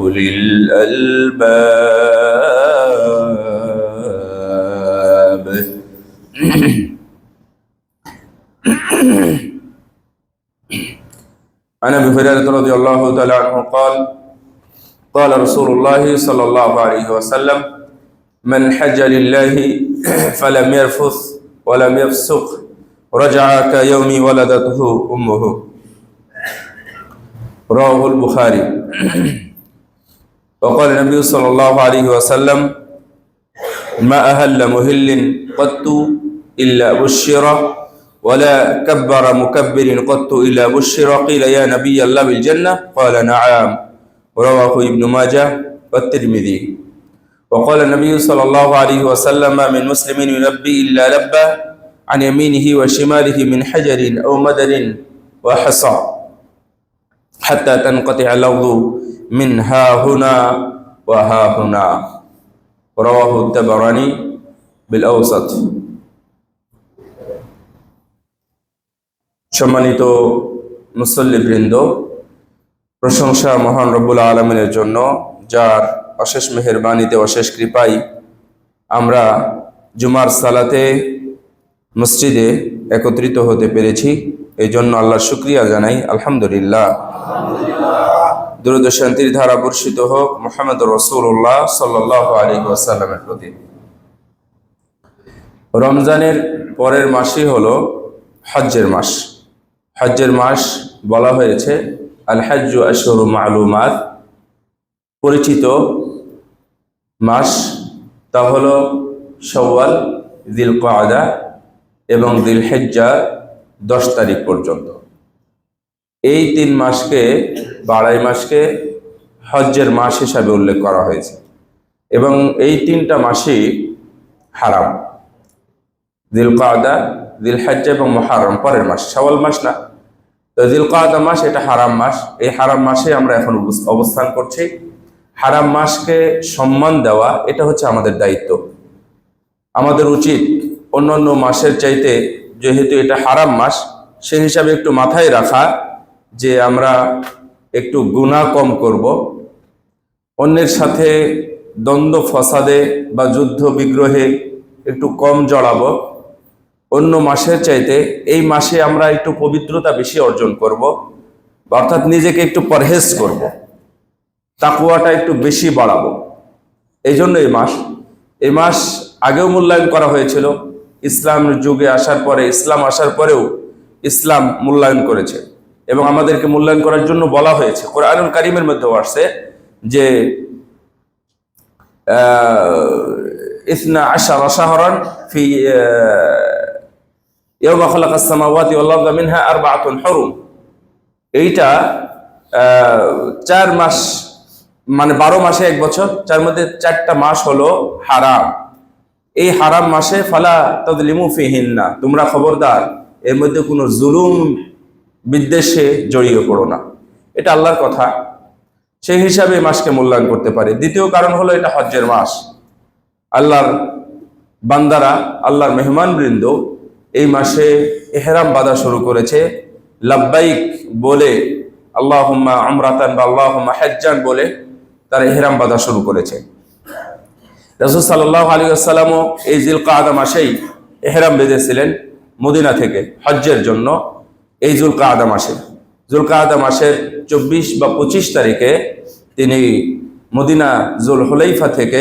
أولي الألباب. عن أبي هريرة رضي الله تعالى عنه قال قال رسول الله صلى الله عليه وسلم من حج لله فلم يرفث ولم يفسق رجع كيوم ولدته أمه. رواه البخاري. وقال النبي صلى الله عليه وسلم ما أهل مهل قط إلا بشر ولا كبر مكبر قط إلا بشر. قيل يا نبي الله بالجنة؟ قال نعم. رواه ابن ماجه والترمذي. وقال النبي صلى الله عليه وسلم من مسلم يلبي إلا لبى عن يمينه وشماله من حجر أو مدر وحصى حتى تنقطع الأرض من ها هنا وها هنا. رواه الطبراني بالأوسط. সম্মানিত মুসল্লিবৃন্দ, প্রশংসা মহান রব্বুল আলামিনের জন্য, যার অশেষ মেহেরবানিতে অশেষ কৃপায় আমরা জুমার সালাতে মসজিদে একত্রিত হতে পেরেছি। এই জন্য আল্লাহর শুকরিয়া জানাই, আলহামদুলিল্লাহ। দুরূদ ও শান্তির ধারা বর্ষিত হোক মুহাম্মদ রাসূলুল্লাহ সাল্লাল্লাহু আলাইহি ওয়াসাল্লামের প্রতি। রমজানের পরের মাসই হলো হজ্জের মাস। হজ্জের মাস বলা হয়েছে আল হজ্জু আশহুরুম মা'লুমাত, পরিচিত মাস। তা হলো শাওয়াল, যিলকাদা এবং যিলহিজ্জা 10 তারিখ পর্যন্ত। এই 3 মাসকে বা 2.5 মাসকে হজ্জের মাস হিসাবে উল্লেখ করা হয়েছে এবং এই 3টা মাসই হারাম। যিলকাদা, যিলহিজ্জা এবং মুহররম পরের মাস, শাওয়াল মাস না। তো যিলকাদা মাস এটা হারাম মাস। এই হারাম মাসে আমরা এখন অবস্থান করছি। হারাম মাসকে সম্মান দেওয়া এটা হচ্ছে আমাদের দায়িত্ব। আমাদের উচিত অন্যান্য মাসের চাইতে, যেহেতু এটা হারাম মাস, সেই হিসাবে একটু মাথায় রাখা যে আমরা একটু গুনাহ কম করব, অন্যের সাথে দ্বন্দ্ব ফসাদে বা যুদ্ধ বিগ্রহে একটু কম জড়াবো। অন্য মাসের চাইতে এই মাসে আমরা একটু পবিত্রতা বেশি অর্জন করব, অর্থাৎ নিজেকে একটু পরহেজ করব, তাকওয়াটা একটু বেশি বাড়াবো। এই জন্য এই মাস আগেও মূল্যায়ন করা হয়েছিল। ইসলাম যুগে আসার পরে, ইসলাম আসার পরেও ইসলাম মূল্যায়ন করেছে এবং আমাদেরকে মূল্যায়ন করার জন্য বলা হয়েছে। কোরআনুল কারীমের মধ্যেও আসছে যে 12 শাহরান ফি ইয়াওমা খালাকাস সামাওয়াতি ওয়াল আরদা মিনহা আরবাআতুন হুরুম। এইটা 4 মাস, মানে 12 মাসে 1 বছর, যার মধ্যে 4টা মাস হলো হারাম। এই হারাম মাসে ফালা তাযলিমু ফিহিন্না, তোমরা খবরদার এর মধ্যে কোনো জুলুম বিদ্বেষে জড়িয়ে পড়ো না। এটা আল্লাহর কথা, সেই হিসাবে এই মাসকে মূল্যায়ন করতে পারে। দ্বিতীয় কারণ হলো এটা হজ্জের মাস। আল্লাহর বান্দারা, আল্লাহর মেহমানবৃন্দ এই মাসে ইহরাম বাঁধা শুরু করেছে। লাব্বাইক বলে, আল্লাহুম্মা উমরাতান বা আল্লাহুম্মা হজ্জান বলে তারা ইহরাম বাঁধা শুরু করেছে। রাসূল সাল্লাল্লাহু আলাইহি ওয়াসাল্লামও এই যিলকাদা মাসেই ইহরাম বেঁধেছিলেন মদিনা থেকে হজ্জের জন্য। এই যিলকাদা মাসের 24 বা 25 তারিখে তিনি মদিনা জুল হুলাইফা থেকে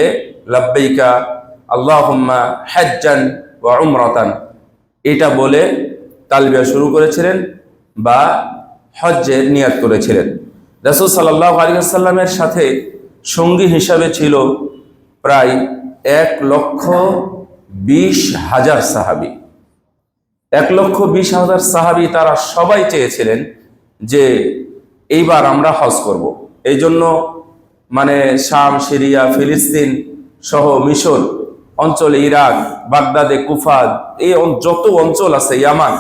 লাব্বাইকা আল্লাহুম্মা হজ্জান ওয়া উমরাতান এটা বলে তালবিয়া শুরু করেছিলেন বা হজ্জের নিয়াত করেছিলেন। রাসূল সাল্লাল্লাহু আলাইহি ওয়াসাল্লামের সাথে সঙ্গী হিসাবে ছিল প্রায় 1,20,000 সাহাবী। 1,20,000 সাহাবী, তারা সবাই চেয়েছিলেন যে এইবার আমরা হজ করব। এই জন্য মানে শাম, সিরিয়া, ফিলিস্তিন সহ মিশর অঞ্চলে, ইরাক, বাগদাদে, কুফা, এই যত অঞ্চল আছে, ইয়ামান,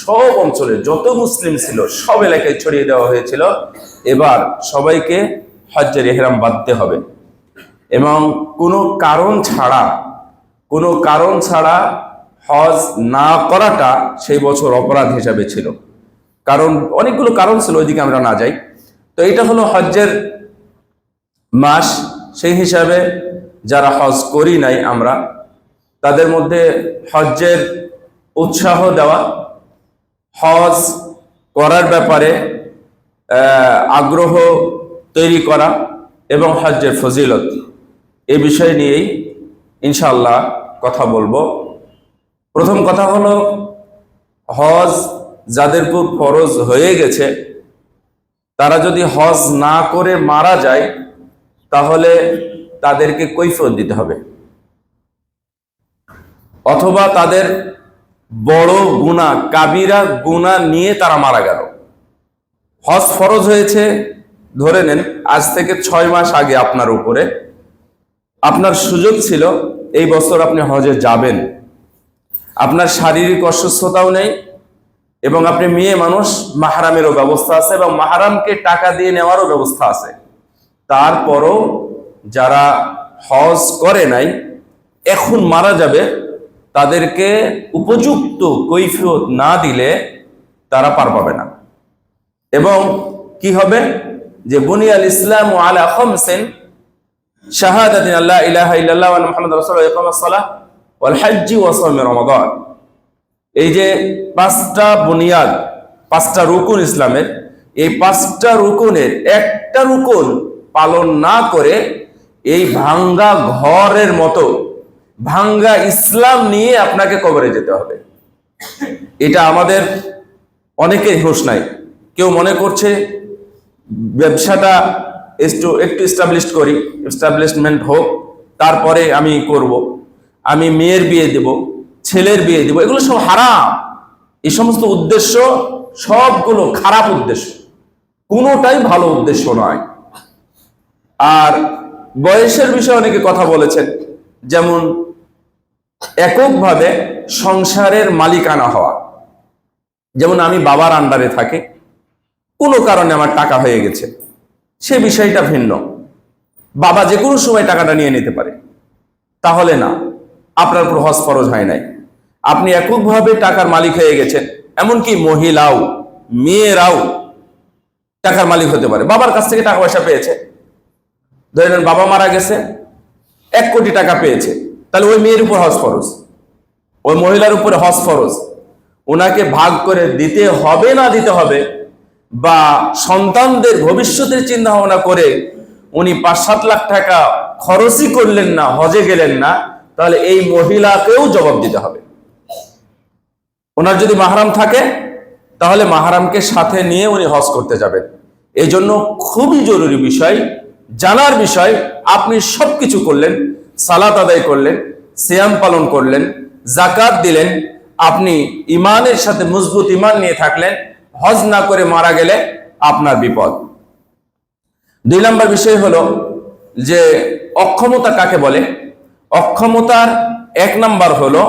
সব অঞ্চলে যত মুসলিম ছিল সব এলাকায় ছড়িয়ে দেওয়া হয়েছিল এবার সবাইকে হজ্জের ইহরাম বাঁধতে হবে এবং কোনো কারণ ছাড়া হজ না করাটা সেই বছর অপরাধ হিসাবে ছিল। কারণ অনেকগুলো কারণ ছিল, ওইদিকে আমরা না যাই। তো এটা হলো হজ্জের মাস, সেই হিসাবে যারা হজ করি নাই আমরা, তাদের মধ্যে হজ্জের উৎসাহ দেওয়া, হজ করার ব্যাপারে আগ্রহ তৈরি করা এবং হজ্জের ফজিলত, এই বিষয় নিয়েই ইনশাআল্লাহ কথা বলবো। প্রথম কথা হলো, হজ যাদের উপর ফরজ হয়ে গেছে তারা যদি হজ না করে মারা যায় তাহলে তাদেরকে কৈফিয়ত দিতে হবে, অথবা তাদের বড় গুনাহ, কাবিরা গুনাহ নিয়ে তারা মারা গেল। হজ ফরজ হয়েছে ধরে নেন আজ থেকে 6 মাস আগে আপনার উপরে, আপনার সুযোগ ছিল এই বছর আপনি হজে যাবেন, আপনার শারীরিক অসুস্থতাও নেই এবং আপনি মেয়ে মানুষ, মাহরামেরও ব্যবস্থা আছে এবং মাহরামকে টাকা দিয়ে নেওয়ারও ব্যবস্থা আছে। তারপরও যারা হজ করে নাই, এখন মারা যাবে, তাদেরকে উপযুক্ত কৈফিয়ত না দিলে তারা পার পাবে না। এবং কি হবে যে বুনিয়াল ইসলামু আলা খামসিন, শাহাদাতিন আল্লা ইলাহা ইল্লাল্লাহ ওয়া মুহাম্মাদুর রাসূলুল্লাহ, ইকামাস সালাহ ওয়াল হজ্জি ওয়া সাওমি রমাদান। এই যে 5টা বুনিয়াদ, 5টা রুকুন ইসলামের, এই 5টা রুকুনের একটা রুকুন পালন না করে এই ভাঙ্গা ঘরের মতো ভাঙ্গা ইসলাম নিয়ে আপনাকে কবরে যেতে হবে। এটা আমাদের অনেকের হুঁশ নাই। কেউ মনে করছে ব্যবসাটা একটু এস্টাবলিশড করি, এস্টাবলিশমেন্ট হোক, তারপরে আমি করব, আমি মেয়ের বিয়ে দেব, ছেলের বিয়ে দেব, এগুলো সব হারাম। এই সমস্ত উদ্দেশ্য সবগুলো খারাপ উদ্দেশ্য, কোনোটাই ভালো উদ্দেশ্য নয়। আর বয়সের বিষয়ে অনেকে কথা বলেছেন, যেমন এককভাবে সংসারের মালিকানা হওয়া, যেমন আমি বাবার আন্ডারে থাকি, কোনো কারণে আমার টাকা হয়ে গেছে, সে বিষয়টা ভিন্ন, বাবা যে কোনো সময় টাকাটা নিয়ে নিতে পারে, তাহলে না, আপনার উপর হজ ফরজ হয় নাই। আপনি এককভাবে টাকার মালিক হয়ে গেছেন, এমনকি মহিলাও, মেয়েরাও টাকার মালিক হতে পারে, বাবার কাছ থেকে টাকা পয়সা পেয়েছে। ধরে নেন বাবা মারা গেছে, 1 কোটি টাকা পেয়েছে, তাহলে ওই মেয়ের উপর হজ ফরজ, ওই মহিলার উপরে হজ ফরজ। ওনাকে ভাগ করে দিতে হবে না দিতে হবে, বা সন্তানদের ভবিষ্যতের চিন্তা ভাবনা করে উনি 5-7 লাখ টাকা খরচই করলেন না, হজে গেলেন না, তাহলে এই মহিলাকেও জবাব দিতে হবে। ওনার যদি মাহরাম থাকে তাহলে মাহরামকে সাথে নিয়ে উনি হজ করতে যাবেন। এই জন্য খুবই জরুরি বিষয়, জানার বিষয়। আপনি সবকিছু করলেন, সালাত আদায় করলেন, সিয়াম পালন করলেন, জাকাত দিলেন, আপনি ইমানের সাথে মজবুত ইমান নিয়ে থাকলেন, হজ না করে মারা গেলে আপনার বিপদ। 2 নম্বর বিষয় হলো যে অক্ষমতা কাকে বলে। অক্ষমতার 1 নাম্বার হলো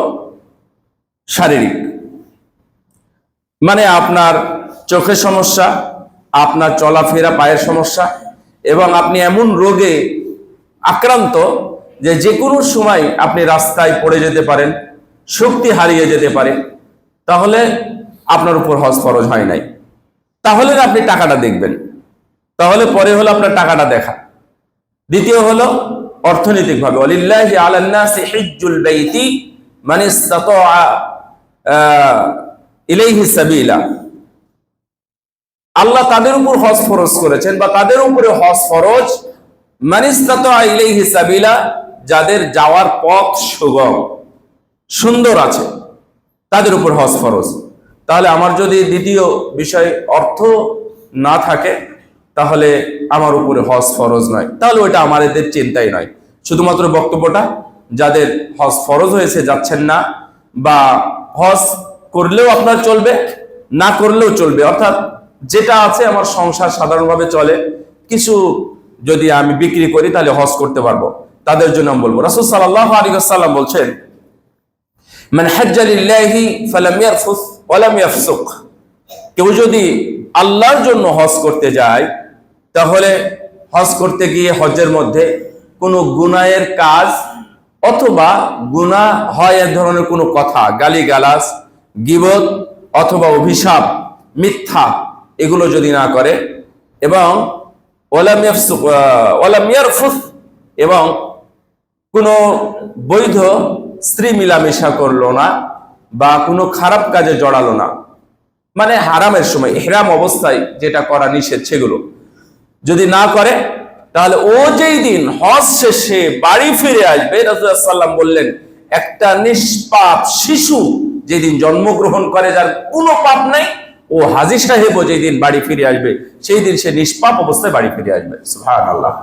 শারীরিক, মানে আপনার চোখের সমস্যা, আপনার চলাফেরা পায়ের সমস্যা, এবং আপনি এমন রোগে আক্রান্ত যে যে কোনো সময় আপনি রাস্তায় পড়ে যেতে পারেন, শক্তি হারিয়ে যেতে পারে, তাহলে আপনার উপর হজ ফরজ হয় নাই। তাহলে আপনি টাকাটা দেখবেন, তাহলে পরে হলো আপনার টাকাটা দেখা। দ্বিতীয় হলো অর্থনৈতিকভাবে, ওয়ালিল্লাহি আলান নাসি হিজ্জুল বাইতি মান ইসতাতাআ ইলাইহি সাবিলা। আল্লাহ তাদের উপর হজ ফরজ করেছেন, বা তাদের উপরে হজ ফরজ মান ইসতাতাআ ইলাইহি সাবিলা, যাদের যাওয়ার পথ সুগম সুন্দর আছে, তাদের উপর হজ ফরজ। তাহলে আমার যদি দ্বিতীয় বিষয় অর্থ না থাকে তাহলে আমার উপরে হজ ফরজ নয়, তাহলে ওইটা আমাদের চিন্তাই নয়। শুধুমাত্র বক্তব্যটা, যাদের হজ ফরজ হয়েছে যাচ্ছেন না, বা হজ করলেও আপনার চলবে, না করলেও চলবে, অর্থাৎ যেটা আছে আমার সংসার সাধারণভাবে চলে, কিছু যদি আমি বিক্রি করি তাহলে হজ করতে পারবো, তাদের জন্য আমি বলবো। রাসূল সাল্লাল্লাহু আলাইহি ওয়াসাল্লাম বলছেন, মান হাজ্জা লিল্লাহি ফালাম ইয়ারফুস ওয়া লাম ইয়াফসুক। কেউ যদি আল্লাহর জন্য হজ করতে যায়, তাহলে হজ করতে গিয়ে হজের মধ্যে কোনো গুনাহের কাজ অথবা গুনাহ হয় এক ধরনের কোনো কথা, গালিগালাজ, গীবত অথবা অভিশাপ, মিথ্যা, এগুলো যদি না করে, এবং ওয়ালাম ইয়াফসুক ওয়ালাম ইয়ারফুস, এবং কোনো বৈধ স্ত্রী মিলামেশা করলো না বা কোনো খারাপ কাজে জড়ালো না। মানে হারামের সময় ইহরাম অবস্থায় যেটা করা নিষেধ সেগুলো যদি না করে, তাহলে ও যেই দিন হজ শেষে বাড়ি ফিরে আসবে, রাসূলুল্লাহ সাল্লাল্লাহু আলাইহি ওয়াসাল্লাম বললেন একটা নিষ্পাপ শিশু যেদিন জন্মগ্রহণ করে, যার কোনো পাপ নাই, ও হাজী সাহেবও যেদিন বাড়ি ফিরে আসবে সেই দিন সে নিষ্পাপ অবস্থায় বাড়ি ফিরে আসবে। সুবহানাল্লাহ,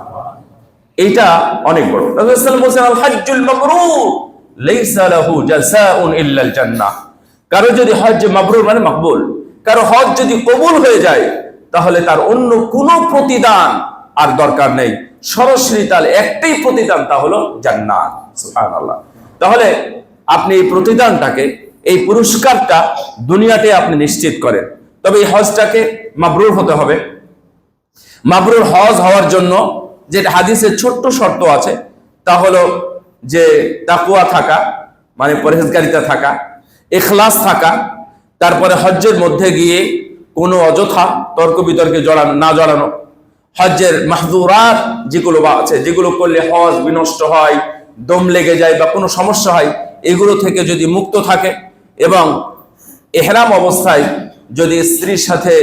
এইটা অনেক বড়। রাসূলুল্লাহ সাল্লাল্লাহু আলাইহি ওয়াসাল্লাম বলেছেন আল হজ্জুল মাবরুর লাইসা লাহু জাযাউন ইল্লাল জান্নাহ। কারো যদি হজ মাবরুর মানে মকবুল, কারো হজ যদি কবুল হয়ে যায় তাহলে তার অন্য কোনো প্রতিদান আর দরকার নেই, সরাসরি তার একটাই প্রতিদান, তা হলো জান্নাত। সুবহানাল্লাহ। তাহলে আপনি এই প্রতিদানটাকে, এই পুরস্কারটা দুনিয়াতে আপনি নিশ্চিত করেন। তবে এই হজটাকে মাবরুর হতে হবে। মাবরুর হজ হওয়ার জন্য যে হাদিসের ছোট্ট শর্ত আছে, তা হলো যে তাকওয়া থাকা, মানে পরহেজগারিতা থাকা, ইখলাস থাকা, তারপরে হজ্জের মধ্যে গিয়ে কোনো অযথা তর্ক বিতর্কে জড়ানো, হজ্জের মাহজুরাত যেগুলো আছে, যেগুলো করলে হজ বিনষ্ট হয়, দম লেগে যায় বা কোনো সমস্যা হয়, এগুলো থেকে যদি মুক্ত থাকে, এবং ইহরাম অবস্থায় যদি স্ত্রীর সাথে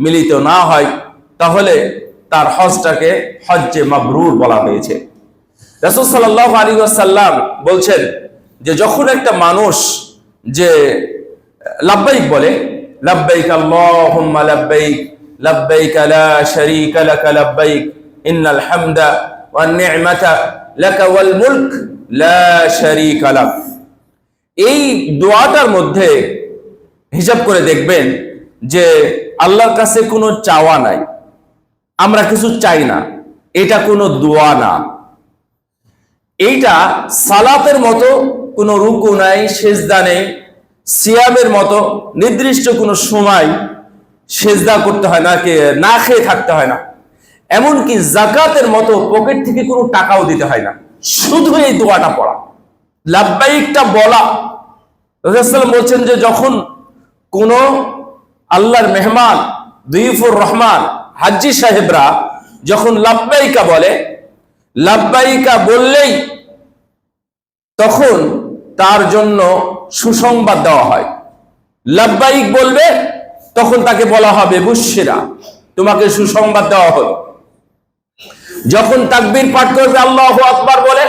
মিলিত না হয়, তাহলে তার হজটাকে হজ্জে মাবরুর বলা হয়েছে। রাসূল সাল্লাল্লাহু আলাইহি ওয়াসাল্লাম বলছেন যে যখন একটা মানুষ যে লাব্বাইক বলে, লাব্বাইক আল্লাহুম্মা লাব্বাইক লাব্বাইক লা শারীকা লাকা লাব্বাইক ইন্নাল হামদা ওয়ান নি'মাতা লাকা ওয়াল মুলক লা শারীকা লাক, এই দোয়াটার মধ্যে হিসাব করে দেখবেন যে আল্লাহর কাছে কোনো চাওয়া নাই, আমরা কিছু চাই না, এটা কোনো দোয়া না। এইটা সালাতের মতো কোনো রুকু নাই, সেজদা নেই, সিয়ামের মতো নির্দিষ্ট কোনো সময় সেজদা করতে হয় না, না খেয়ে থাকতে হয় না, এমনকি যাকাতের মতো পকেট থেকে কোনো টাকাও দিতে হয় না, শুধু এই দোয়াটা পড়া, লাব্বাইকটা বলা। রাসূলুল্লাহ সাল্লাল্লাহু আলাইহি ওয়াসাল্লাম বলছেন যে যখন কোন আল্লাহর মেহমান, দুইফুর রহমান হাজ্জি সাহেবরা যখন লাব্বাইকা বলে, লাব্বাইকা বললেই তখন তার জন্য সুসংবাদ দেওয়া হয়। লাব্বাইক বলবে তখন তাকে বলা হবে বুশরা, তোমাকে সুসংবাদ দেওয়া হলো। যখন তাকবীর পাঠ করবে, আল্লাহু আকবার বলে,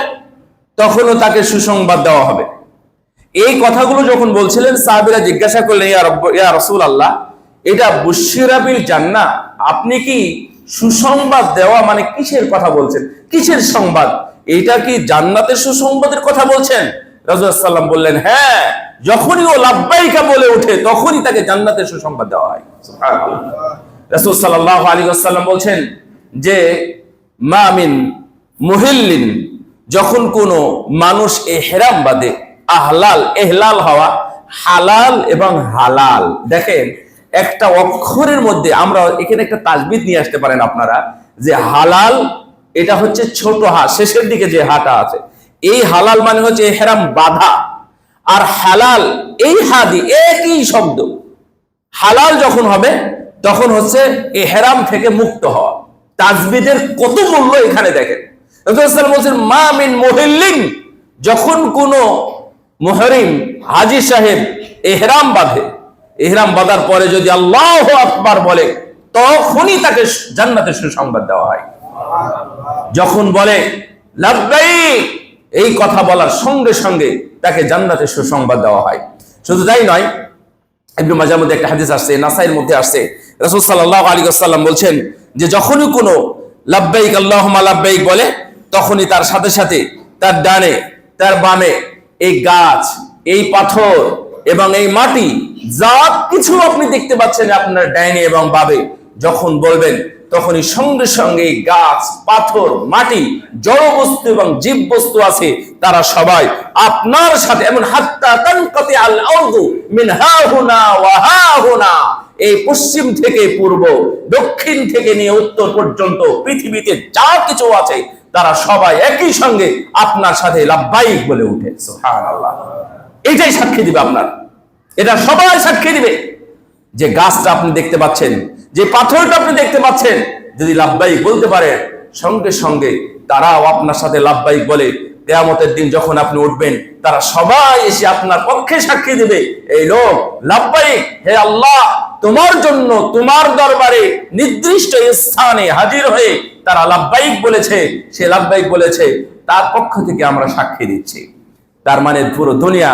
তখনও তাকে সুসংবাদ দেওয়া হবে। এই কথাগুলো যখন বলছিলেন, সাহাবীরা জিজ্ঞাসা করলেন ইয়া রাসূলুল্লাহ, এটা বুশরা বিল জান্নাহ, আপনি কি সুসংবাদ দেওয়া মানে কিসের কথা বলছেন, কিসের সংবাদ, এটা কি জান্নাতের সুসংবাদের কথা বলছেন? রাসূলুল্লাহ সাল্লাল্লাহু আলাইহি ওয়াসাল্লাম বললেন হ্যাঁ, যখনই ও লাব্বাইকা বলে ওঠে তখনই তাকে জান্নাতের সুসংবাদ দেওয়া হয়। সুবহানাল্লাহ। রাসূল সাল্লাল্লাহু আলাইহি ওয়াসাল্লাম বলছেন যে মা মিন মুহিল্লিন, যখন কোনো মানুষ ইহরাম বাঁধে, আহলাল, ইহলাল হওয়া, হালাল এবং হালাল, দেখেন একটা অক্ষরের মধ্যে আমরা এখানে একটা তাজবিদ নিয়ে আসতে পারেন আপনারা, যে হালাল এটা হচ্ছে ছোট হা, শেষের দিকে যে হাটা আছে, এই হালাল মানে হচ্ছে ইহরাম বাঁধা, আর হালাল এই হাদি একই শব্দ। হালাল যখন হবে তখন হচ্ছে ইহরাম থেকে মুক্ত হওয়া। তাজবিদের কত মূল্য এখানে দেখেন। রাসূলুল্লাহ সাল্লাল্লাহু আলাইহি ওয়াসাল্লাম বলেন মা মিন মুহিল্লিন, যখন কোনো মুহরিম হাজী সাহেব ইহরাম বাঁধে, ইহরাম বাঁধার পরে যদি আল্লাহু আকবার বলে, তখনই তাকে জান্নাতের সুসংবাদ দেওয়া হয়। যখন বলে লাব্বাইক, এই কথা বলার সঙ্গে সঙ্গে তাকে জান্নাতের সুসংবাদ দেওয়া হয়। শুধু তাই নয়, ইবনে মাজাহর মধ্যে একটা হাদিস আসছে, নাসাইর মধ্যে আসছে, রাসূল সাল্লাল্লাহু আলাইহি ওয়াসাল্লাম বলছেন যে যখনই কোনো লাব্বাইক আল্লাহুম্মা লাব্বাইক বলে, তখনই তার সাথে সাথে তার ডানে তার বামে এই গাছ, এই পাথর এবং এই মাটি, যা কিছু আপনি দেখতে পাচ্ছেন আপনার ডাইনে এবং বামে, যখন বলবেন তখনই সঙ্গে সঙ্গে গাছ, পাথর, মাটি, জড় বস্তু এবং জীব বস্তু আছে, তারা সবাই আপনার সাথে, এমন হাত্তা তানকাতি আল আরদু মিন হাহুনা ওয়া হাহুনা, এই পশ্চিম থেকে পূর্ব, দক্ষিণ থেকে নিয়ে উত্তর পর্যন্ত পৃথিবীতে যা কিছু আছে তারা সবাই একই সঙ্গে আপনার সাথে লাব্বাইক বলে উঠে। সুবহানাল্লাহ। এটাই সাক্ষী দিবে আপনার, এটা সবাই সাক্ষী দিবে যে গাছটা আপনি দেখতে পাচ্ছেন, যে পাথরটা আপনি দেখতে পাচ্ছেন, যদি লাব্বাইক বলতে পারেন, সঙ্গে সঙ্গে তারাও আপনার সাথে লাব্বাইক বলে কিয়ামতের দিন যখন আপনি উঠবেন, তারা সবাই এসে আপনার পক্ষে সাক্ষী দেবে, এই লোক লাব্বাইক, হে আল্লাহ তোমার জন্য তোমার দরবারে নির্দিষ্ট স্থানে হাজির হয়ে তারা লাব্বাইক বলেছে, সে লাব্বাইক বলেছে, তার পক্ষ থেকে আমরা সাক্ষী দিচ্ছি। তার মানে পুরো দুনিয়া,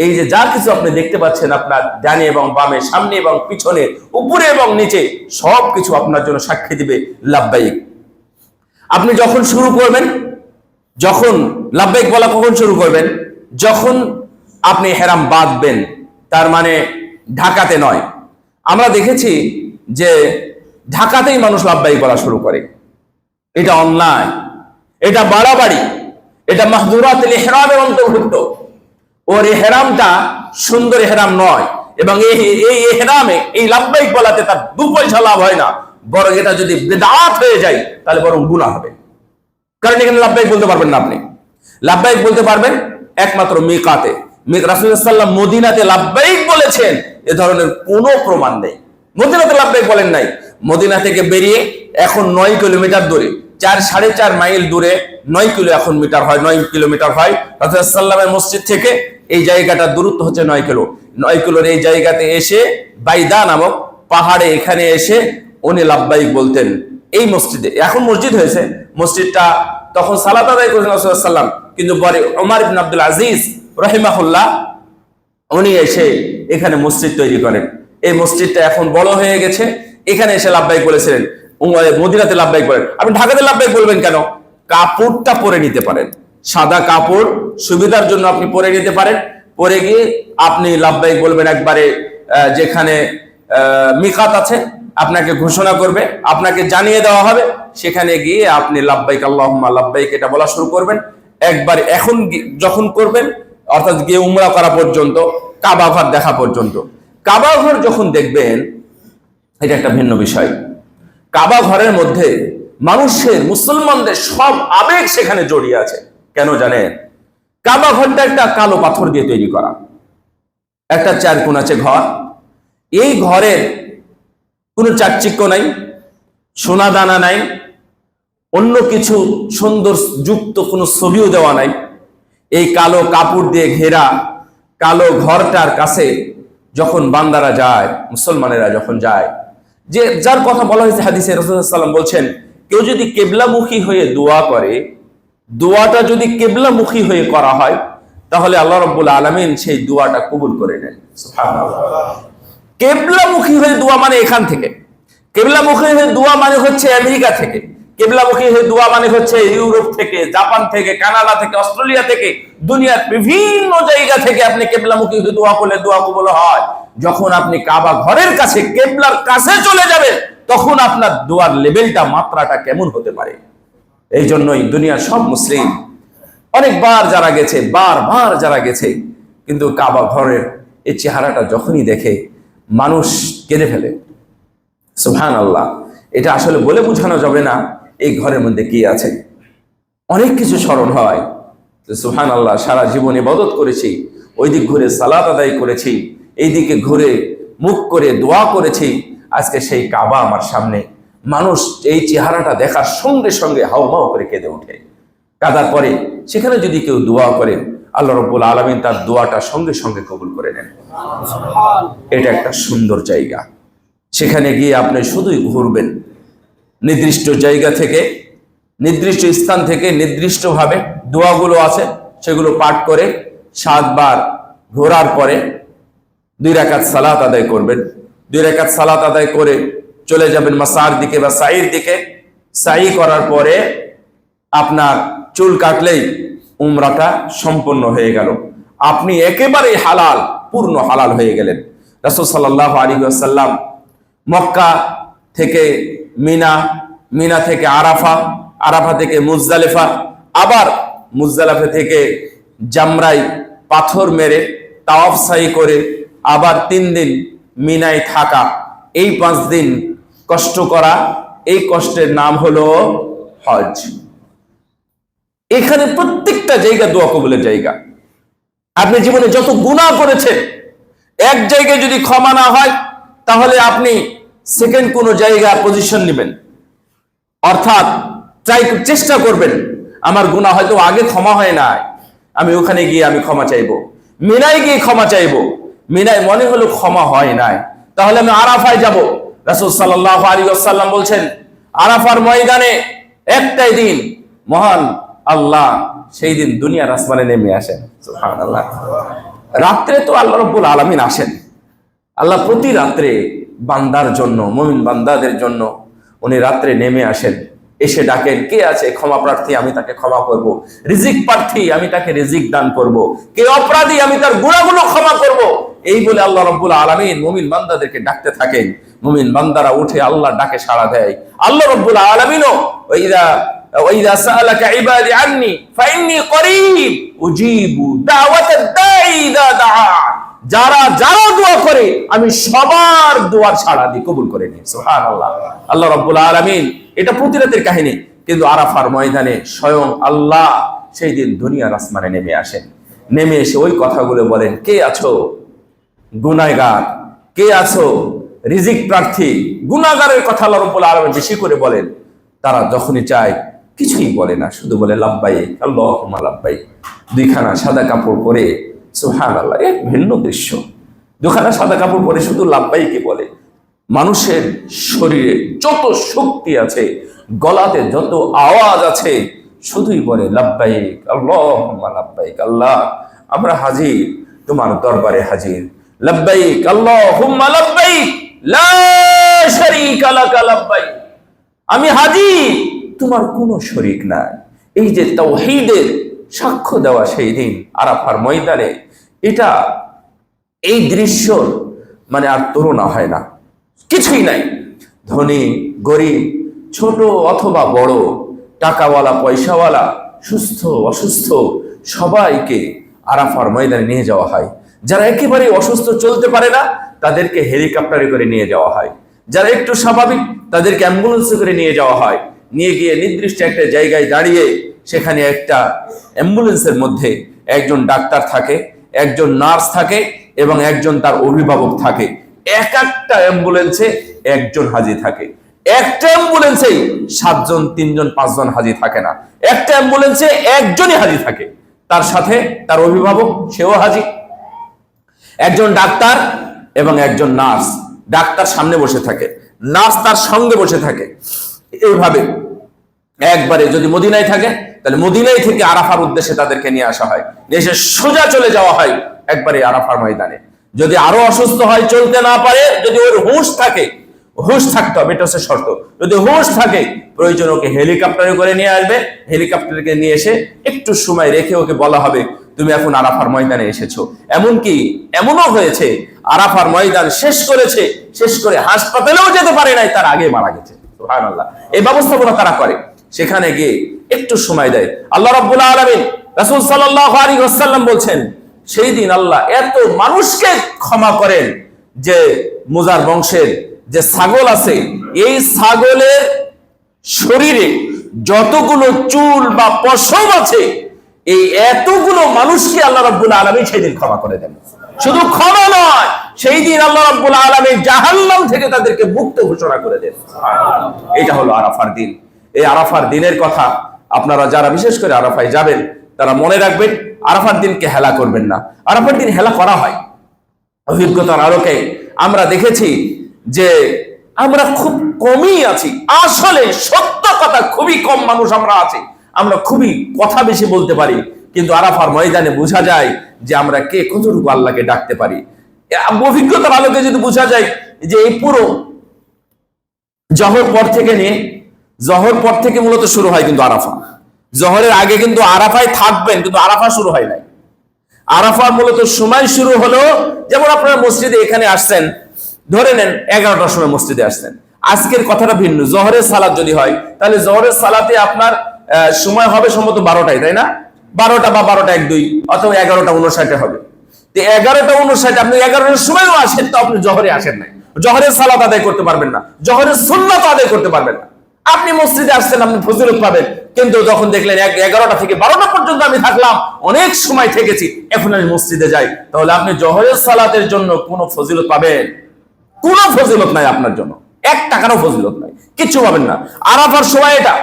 এই যে যা কিছু আপনি দেখতে পাচ্ছেন আপনার ডানে এবং বামে, সামনে এবং পিছনে, উপরে এবং নিচে, সব কিছু আপনার জন্য সাক্ষী দিবে লাব্বাইক। আপনি যখন শুরু করবেন, যখন লাব্বাইক বলা কখন শুরু করবেন? যখন আপনি হেরাম বাঁধবেন, তার মানে ঢাকাতে নয়। আমরা দেখেছি যে ঢাকাতেই মানুষ লাব্বাইক বলা শুরু করে। এটা অন্যায়, এটা বাড়াবাড়ি, এটা মাহজুরাতুল ইহরামের অন্তর্ভুক্ত। ওর ইহরামটা সুন্দর ইহরাম নয়, এবং এই ইহরামে এই লাব্বাইক বলাতে তার 2 পয়সা লাভ হয় না, বরং এটা যদি বিদআত হয়ে যায় তাহলে বরং গুনাহ হবে। কারণ এখানে লাব্বাইক বলতে পারবেন না আপনি। লাব্বাইক বলতে পারবেন একমাত্র মিকাতে। রাসূলুল্লাহ সাল্লাল্লাহু আলাইহি ওয়াসাল্লাম মদিনাতে লাব্বাইক বলেছেন এ ধরনের কোনো প্রমাণ নেই। মদিনাতে লাব্বাইক বলেন নাই। মদিনা থেকে বেরিয়ে এখন 9 কিলোমিটার দূরে, 4-4.5 মাইল দূরে, 9 কিলোমিটার হয়, 9 কিলোমিটার হয় রাসূলুল্লাহ সাল্লাল্লাহু আলাইহি ওয়াসাল্লামের মসজিদ থেকে। এই জায়গাটার দূরত্ব হচ্ছে 9 কিলো। 9 কিলোর এই জায়গাতে এসে বাইদা নামক পাহাড়ে এখানে এসে উনি লাব্বাইক বলতেন এই মসজিদে। এখন মসজিদ হয়েছে, মসজিদটা তখন সালাত আদায় করেছেন রাসূলুল্লাহ সাল্লাল্লাহু আলাইহি ওয়াসাল্লাম, কিন্তু পরে ওমর ইবনে আব্দুল আজিজ রাহিমাহুল্লাহ উনি এসে এখানে মসজিদ তৈরি করেন। এই মসজিদটা এখন বড় হয়ে গেছে, এখানে এসে লাব্বাইক বলেছিলেন। মদিনাতে লাব্বাইক বলেন। আপনি ঢাকাতে লাব্বাইক বলবেন কেন? কাপড়টা পরে নিতে পারেন, সাদা কাপড় সুবিধার জন্য আপনি পরে নিতে পারেন। পরে গিয়ে আপনি লাব্বাইক বলবেন একবারে, যেখানে মিকাত আছে আপনাকে ঘোষণা করবে, আপনাকে জানিয়ে দেওয়া হবে, সেখানে গিয়ে আপনি লাব্বাইক আল্লাহুম্মা লাব্বাইক এটা বলা শুরু করবেন। একবার এখন যখন করবেন, অর্থাৎ গিয়ে উমরা করা পর্যন্ত, কাবা ঘর দেখা পর্যন্ত। কাবা ঘর যখন দেখবেন, এটা একটা ভিন্ন বিষয়। কাবা ঘরের মধ্যে মানুষের, মুসলমানদের সব আবেগ সেখানে জড়িয়ে আছে। কেন জানেন? কাবা ঘরটা একটা কালো পাথর দিয়ে তৈরি করা, একটা 4 কোণ আছে ঘর। এই ঘরের কোনো চাকচিক্য নাই, সোনা দানা নাই, অন্য কিছু সুন্দর যুক্ত কোনো ছবিও দেওয়া নাই। এই কালো কাপড় দিয়ে ঘেরা কালো ঘরটার কাছে যখন বান্দারা যায়, মুসলমানেরা যখন যায়, যে যার কথা বলা হয়েছে হাদিসে, রাসূলুল্লাহ সাল্লাল্লাহু আলাইহি ওয়াসাল্লাম বলছেন, কেউ যদি কিবলামুখী হয়ে দোয়া করে, দোয়াটা যদি কিবলামুখী হয়ে করা হয়, তাহলে আল্লাহ রাব্বুল আলামিন সেই দোয়াটা কবুল করে নেন। সুবহানাল্লাহ। কিবলামুখী হয়ে দোয়া মানে এখান থেকে, কিবলামুখী হয়ে দোয়া মানে হচ্ছে আমেরিকা থেকে, কিবলামুখী হয়ে দোয়া মানে হচ্ছে ইউরোপ থেকে, জাপান থেকে, কানাডা থেকে, অস্ট্রেলিয়া থেকে, দুনিয়ার বিভিন্ন জায়গা থেকে আপনি কিবলামুখী হয়ে দোয়া করলে দোয়া কবুল হয়। যখন আপনি কাবা ঘরের কাছে, কিবলার কাছে চলে যাবেন, তখন আপনার দোয়ার লেভেলটা, মাত্রাটা কেমন হতে পারে। এই জন্যই দুনিয়ার সব মুসলিম অনেকবার যারা গেছে, বারবার যারা গেছে, কিন্তু কাবা ঘরের এই চেহারাটা যখনই দেখে মানুষ কেঁদে ফেলে। সুবহানাল্লাহ। এটা আসলে বলে বোঝানো যাবে না এই ঘরের মধ্যে কি আছে। অনেক কিছু স্মরণ হয়। সুবহানাল্লাহ, সারা জীবন ইবাদত করেছি, ওই দিক ঘুরে সালাত আদায় করেছি, এই দিকে ঘুরে মুখ করে দোয়া করেছি, আজকে সেই কাবা আমার সামনে। মানুষ এই চেহারাটা দেখার সঙ্গে সঙ্গে হাউমাউ করে কেঁদে ওঠে। কাদার পরে সেখানে যদি কেউ দোয়া করে, আল্লাহ রাব্বুল আলামিন তার দোয়াটা সঙ্গে সঙ্গে কবুল করে নেন। এটা একটা সুন্দর জায়গা। সেখানে গিয়ে আপনি শুধুই ঘুরবেন, নির্দিষ্ট জায়গা থেকে, নির্দিষ্ট স্থান থেকে নির্দিষ্টভাবে দোয়াগুলো আছে সেগুলো পাঠ করে 7 বার ঘোরার পরে 2 রাকাত সালাত আদায় করবেন। 2 রাকাত সালাত আদায় করে চলে যাবেন মাসার দিকে বা সাইর দিকে। সাই করার পরে আপনার চুল কাটলেই উমরাটা সম্পন্ন হয়ে গেল। আপনি একেবারে হালাল, পূর্ণ হালাল হয়ে গেলেন। রাসূল সাল্লাল্লাহু আলাইহি ওয়াসাল্লাম মক্কা থেকে মিনা, মিনা থেকে আরাফা, আরাফা থেকে মুজদালিফা, আবার মুজদালিফা থেকে জামরাই পাথর মেরে তাওয়াফ সাই করে আবার 3 দিন মিনায় থাকা, এই 5 দিন কষ্ট করা, এই কষ্টের নাম হলো হজ। এখানে প্রত্যেকটা জায়গা দোয়া কবুলের জায়গা। আপনি জীবনে যত গুনাহ করেছেন, এক জায়গায় যদি ক্ষমা না হয়, তাহলে আপনি সেকেন্ড কোনো জায়গা পজিশন নেবেন। অর্থাৎ চেষ্টা করবেন আমার গুনাহ হয়তো আগে ক্ষমা হয় নাই, আমি ওখানে গিয়ে আমি ক্ষমা চাইবো, মিনায় গিয়ে ক্ষমা চাইবো, মিনায় মনে হলো ক্ষমা হয় নাই, তাহলে আমি আরাফায় যাব। রাসূল সাল্লাল্লাহু আলাইহি ওয়াসাল্লাম বলছেন আরাফার ময়দানে একটাই দিন মহান আল্লাহ সেই দিন দুনিয়ার আসমানে নেমে আসেন। সুবহানাল্লাহ। রাত্রে তো আল্লাহ রাব্বুল আলামিন আসেন, আল্লাহ প্রতি রাত্রে বান্দার জন্য, মুমিন বান্দাদের জন্য উনি রাত্রে নেমে আসেন, এসে ডাকেন কে আছে ক্ষমা প্রার্থী, আমি তাকে ক্ষমা করব, রিজিক প্রার্থী আমি তাকে রিজিক দান করব, কে অপরাধী আমি তার গুনাহগুলো ক্ষমা করব। এই বলে আল্লাহ রাব্বুল আলামিন মুমিন বান্দাদেরকে ডাকতে থাকেন, মুমিন বান্দারা উঠে আল্লাহর ডাকে সাড়া দেয়। আল্লাহ রাব্বুল আলামিনও ওয়াইদা সাআলাকা ইবাদি আন্নী ফাইন্নী করিব উজিবু দাওয়াতাদ দাঈ ইযা দাআ, যারা যারা দোয়া করে আমি সবার দোয়ার সাড়া দিই, কবুল করে নিই। সুবহানাল্লাহ। আল্লাহ রাব্বুল আলামিন, এটা প্রতি রাতের কাহিনী, কিন্তু আরাফার ময়দানে স্বয়ং আল্লাহ সেই দিন দুনিয়ার আসমানে নেমে আসেন, নেমে এসে ওই কথাগুলো বলেন, কে আছো গুনাহগার, কে আছো রিজিক প্রার্থী। গুনাহগারের কথা আল্লাহ রাব্বুল আলামিন বেশি করে বলেন। তারা যখনই চায় কিছুই বলে না, শুধু বলে লাব্বাইক আল্লাহুম্মা লাব্বাইক। দুইখানা সাদা কাপড় পরে, সুবহানাল্লাহ, এক ভিন্ন দৃশ্য। দুখানা সাদা কাপড় পরে শুধু লাব্বাইকে বলে। মানুষের শরীরে যত শক্তি আছে, গলাতে যত আওয়াজ আছে, শুধুই বলে লাব্বাইক আল্লাহুম্মা লাব্বাইক। আল্লাহ আমরা হাজির, তোমার দরবারে হাজির। লাব্বাইক আল্লাহুম্মা লাব্বাইক লা শারীকা লাকা লাব্বাইক, আমি হাজির, তোমার কোনো শরীক নাই। এই যে তাওহীদের সাক্ষ্য দেওয়া সেই দিন আরাফার ময়দানে, এটা এই দৃশ্য মানে আর তুলনা হয় না, কিছুই নাই। ধনী গরিব, ছোট অথবা বড়, টাকাওয়ালা পয়সাওয়ালা, সুস্থ অসুস্থ, সবাইকে আরাফার ময়দানে নিয়ে যাওয়া হয়। যারা একেবারে অসুস্থ, চলতে পারে না, তাদেরকে হেলিকপ্টারে করে নিয়ে যাওয়া হয়। যারা একটু স্বাভাবিক, তাদেরকে অ্যাম্বুলেন্সে করে নিয়ে যাওয়া হয়। নিয়ে গিয়ে নির্দিষ্ট একটা জায়গায় দাঁড়িয়ে, সেখানে একটা অ্যাম্বুলেন্সের মধ্যে একজন ডাক্তার থাকে, একজন নার্স থাকে এবং একজন তার অভিভাবক থাকে। এক একটা অ্যাম্বুলেন্সে একজন হাজি থাকে। একটা অ্যাম্বুলেন্সেই 7 জন, 3 জন, 5 জন হাজি থাকে না। একটা অ্যাম্বুলেন্সে একজনই হাজি থাকে, তার সাথে তার অভিভাবক, সেও হাজি, একজন ডাক্তার এবং একজন নার্স। ডাক্তার সামনে বসে থাকে, নার্স তার সঙ্গে বসে থাকে। এইভাবে একবারে যদি মদিনায় থাকে, তাহলে মদিনায় থেকে আরাফার উদ্দেশ্যে তাদেরকে নিয়ে আসা হয়, এসে সোজা চলে যাওয়া হয় একবারে আরাফার ময়দানে। যদি আরো অসুস্থ হয়, চলতে না পারে, যদি ওর হুঁশ থাকে, হুঁশ থাকতে হবে, এটা হচ্ছে শর্ত। যদি হুঁশ থাকে, প্রয়োজন ওকে হেলিকপ্টারে করে নিয়ে আসবে। হেলিকপ্টারকে নিয়ে এসে একটু সময় রেখে ওকে বলা হবে তুমি এখন আরাফার ময়দানে এসেছো। এমনকি এমনও হয়েছে আরাফার ময়দান শেষ করেছে, শেষ করে হাসপাতালেও যেতে পারে নাই, তার আগে মারা গেছে। সুবহানাল্লাহ। এই ব্যবস্থাপনা তারা করে, সেখানে গিয়ে একটু সময় দেয়। আল্লাহ রাব্বুল আলামিন, রাসূল সাল্লাল্লাহু আলাইহি ওয়াসাল্লাম বলছেন সেই দিন আল্লাহ এত মানুষকে ক্ষমা করেন যে মুজার বংশের যে ছাগল আছে, এই ছাগলের শরীরে যতগুলো চুল বা পশম আছে, এই এতগুলো মানুষকে আল্লাহ রাব্বুল আলামিন সেই দিন ক্ষমা করে দেন। শুধু ক্ষমা নয়, সেই দিন আল্লাহ রাব্বুল আলামিন জাহান্নাম থেকে তাদেরকে মুক্ত ঘোষণা করে দেন। এটা হলো আরাফার দিন। এই আরাফার দিনের কথা আপনারা যারা বিশেষ করে আরাফায় যাবেন, তারা মনে রাখবেন, আরাফার দিনকে হেলা করবেন না। আরাফার দিন হেলা করা হয়। অভিজ্ঞতার আলোকে আমরা দেখেছি যে আমরা খুব কমই আছি, আসলে সত্য কথা, খুবই কম মানুষ আমরা আছি। আমরা খুবই কথা বেশি বলতে পারি, কিন্তু আরাফার ময়দানে বোঝা যায় যে আমরা কে কতটুকু আল্লাহকে ডাকতে পারি। অভিজ্ঞতার আলোকে যদি বোঝা যায় যে এই পুরো জহর পর থেকে নিয়ে, জহর পর থেকে মূলত শুরু হয় কিন্তু আরাফা। জহরের আগে কিন্তু আরাফায় থাকবেন, কিন্তু আরাফা শুরু হয় নাই। আরাফার মূলত সময় শুরু হলো, যেমন আপনারা মসজিদে এখানে আসছেন, ধরে নেন 11টার সময় মসজিদে আসছেন। আজকের কথাটা ভিন্ন। জহরের সালাত যদি হয়, তাহলে জহরের সালাতে আপনার সময় হবে সম্ভবত 12টায়, তাই না? 12টা বা 12টা 1-2 অথবা 11টা 59 হবে। তো 11টা 59 আপনি 11টার সময়ও আসেন, তো আপনি জহরে আসেন নাই, জহরের সালাত আদায় করতে পারবেন না, জহরের সুন্নাত আদায় করতে পারবেন না। আপনি মসজিদে আসছেন, আপনি ফজিলত পাবেন, কিন্তু যখন দেখলেন 11টা থেকে 12টা পর্যন্ত আমি থাকলাম, অনেক সময় থেকেছি, এখন আমি মসজিদে যাই, তাহলে আপনি জহরের সালাতের জন্য কোনো ফজিলত পাবেন? কোনো ফজিলত নাই আপনার জন্য। এক টাকারও ফজিলত নাই, কিচ্ছু পাবেন না। আরাফার সময় এটা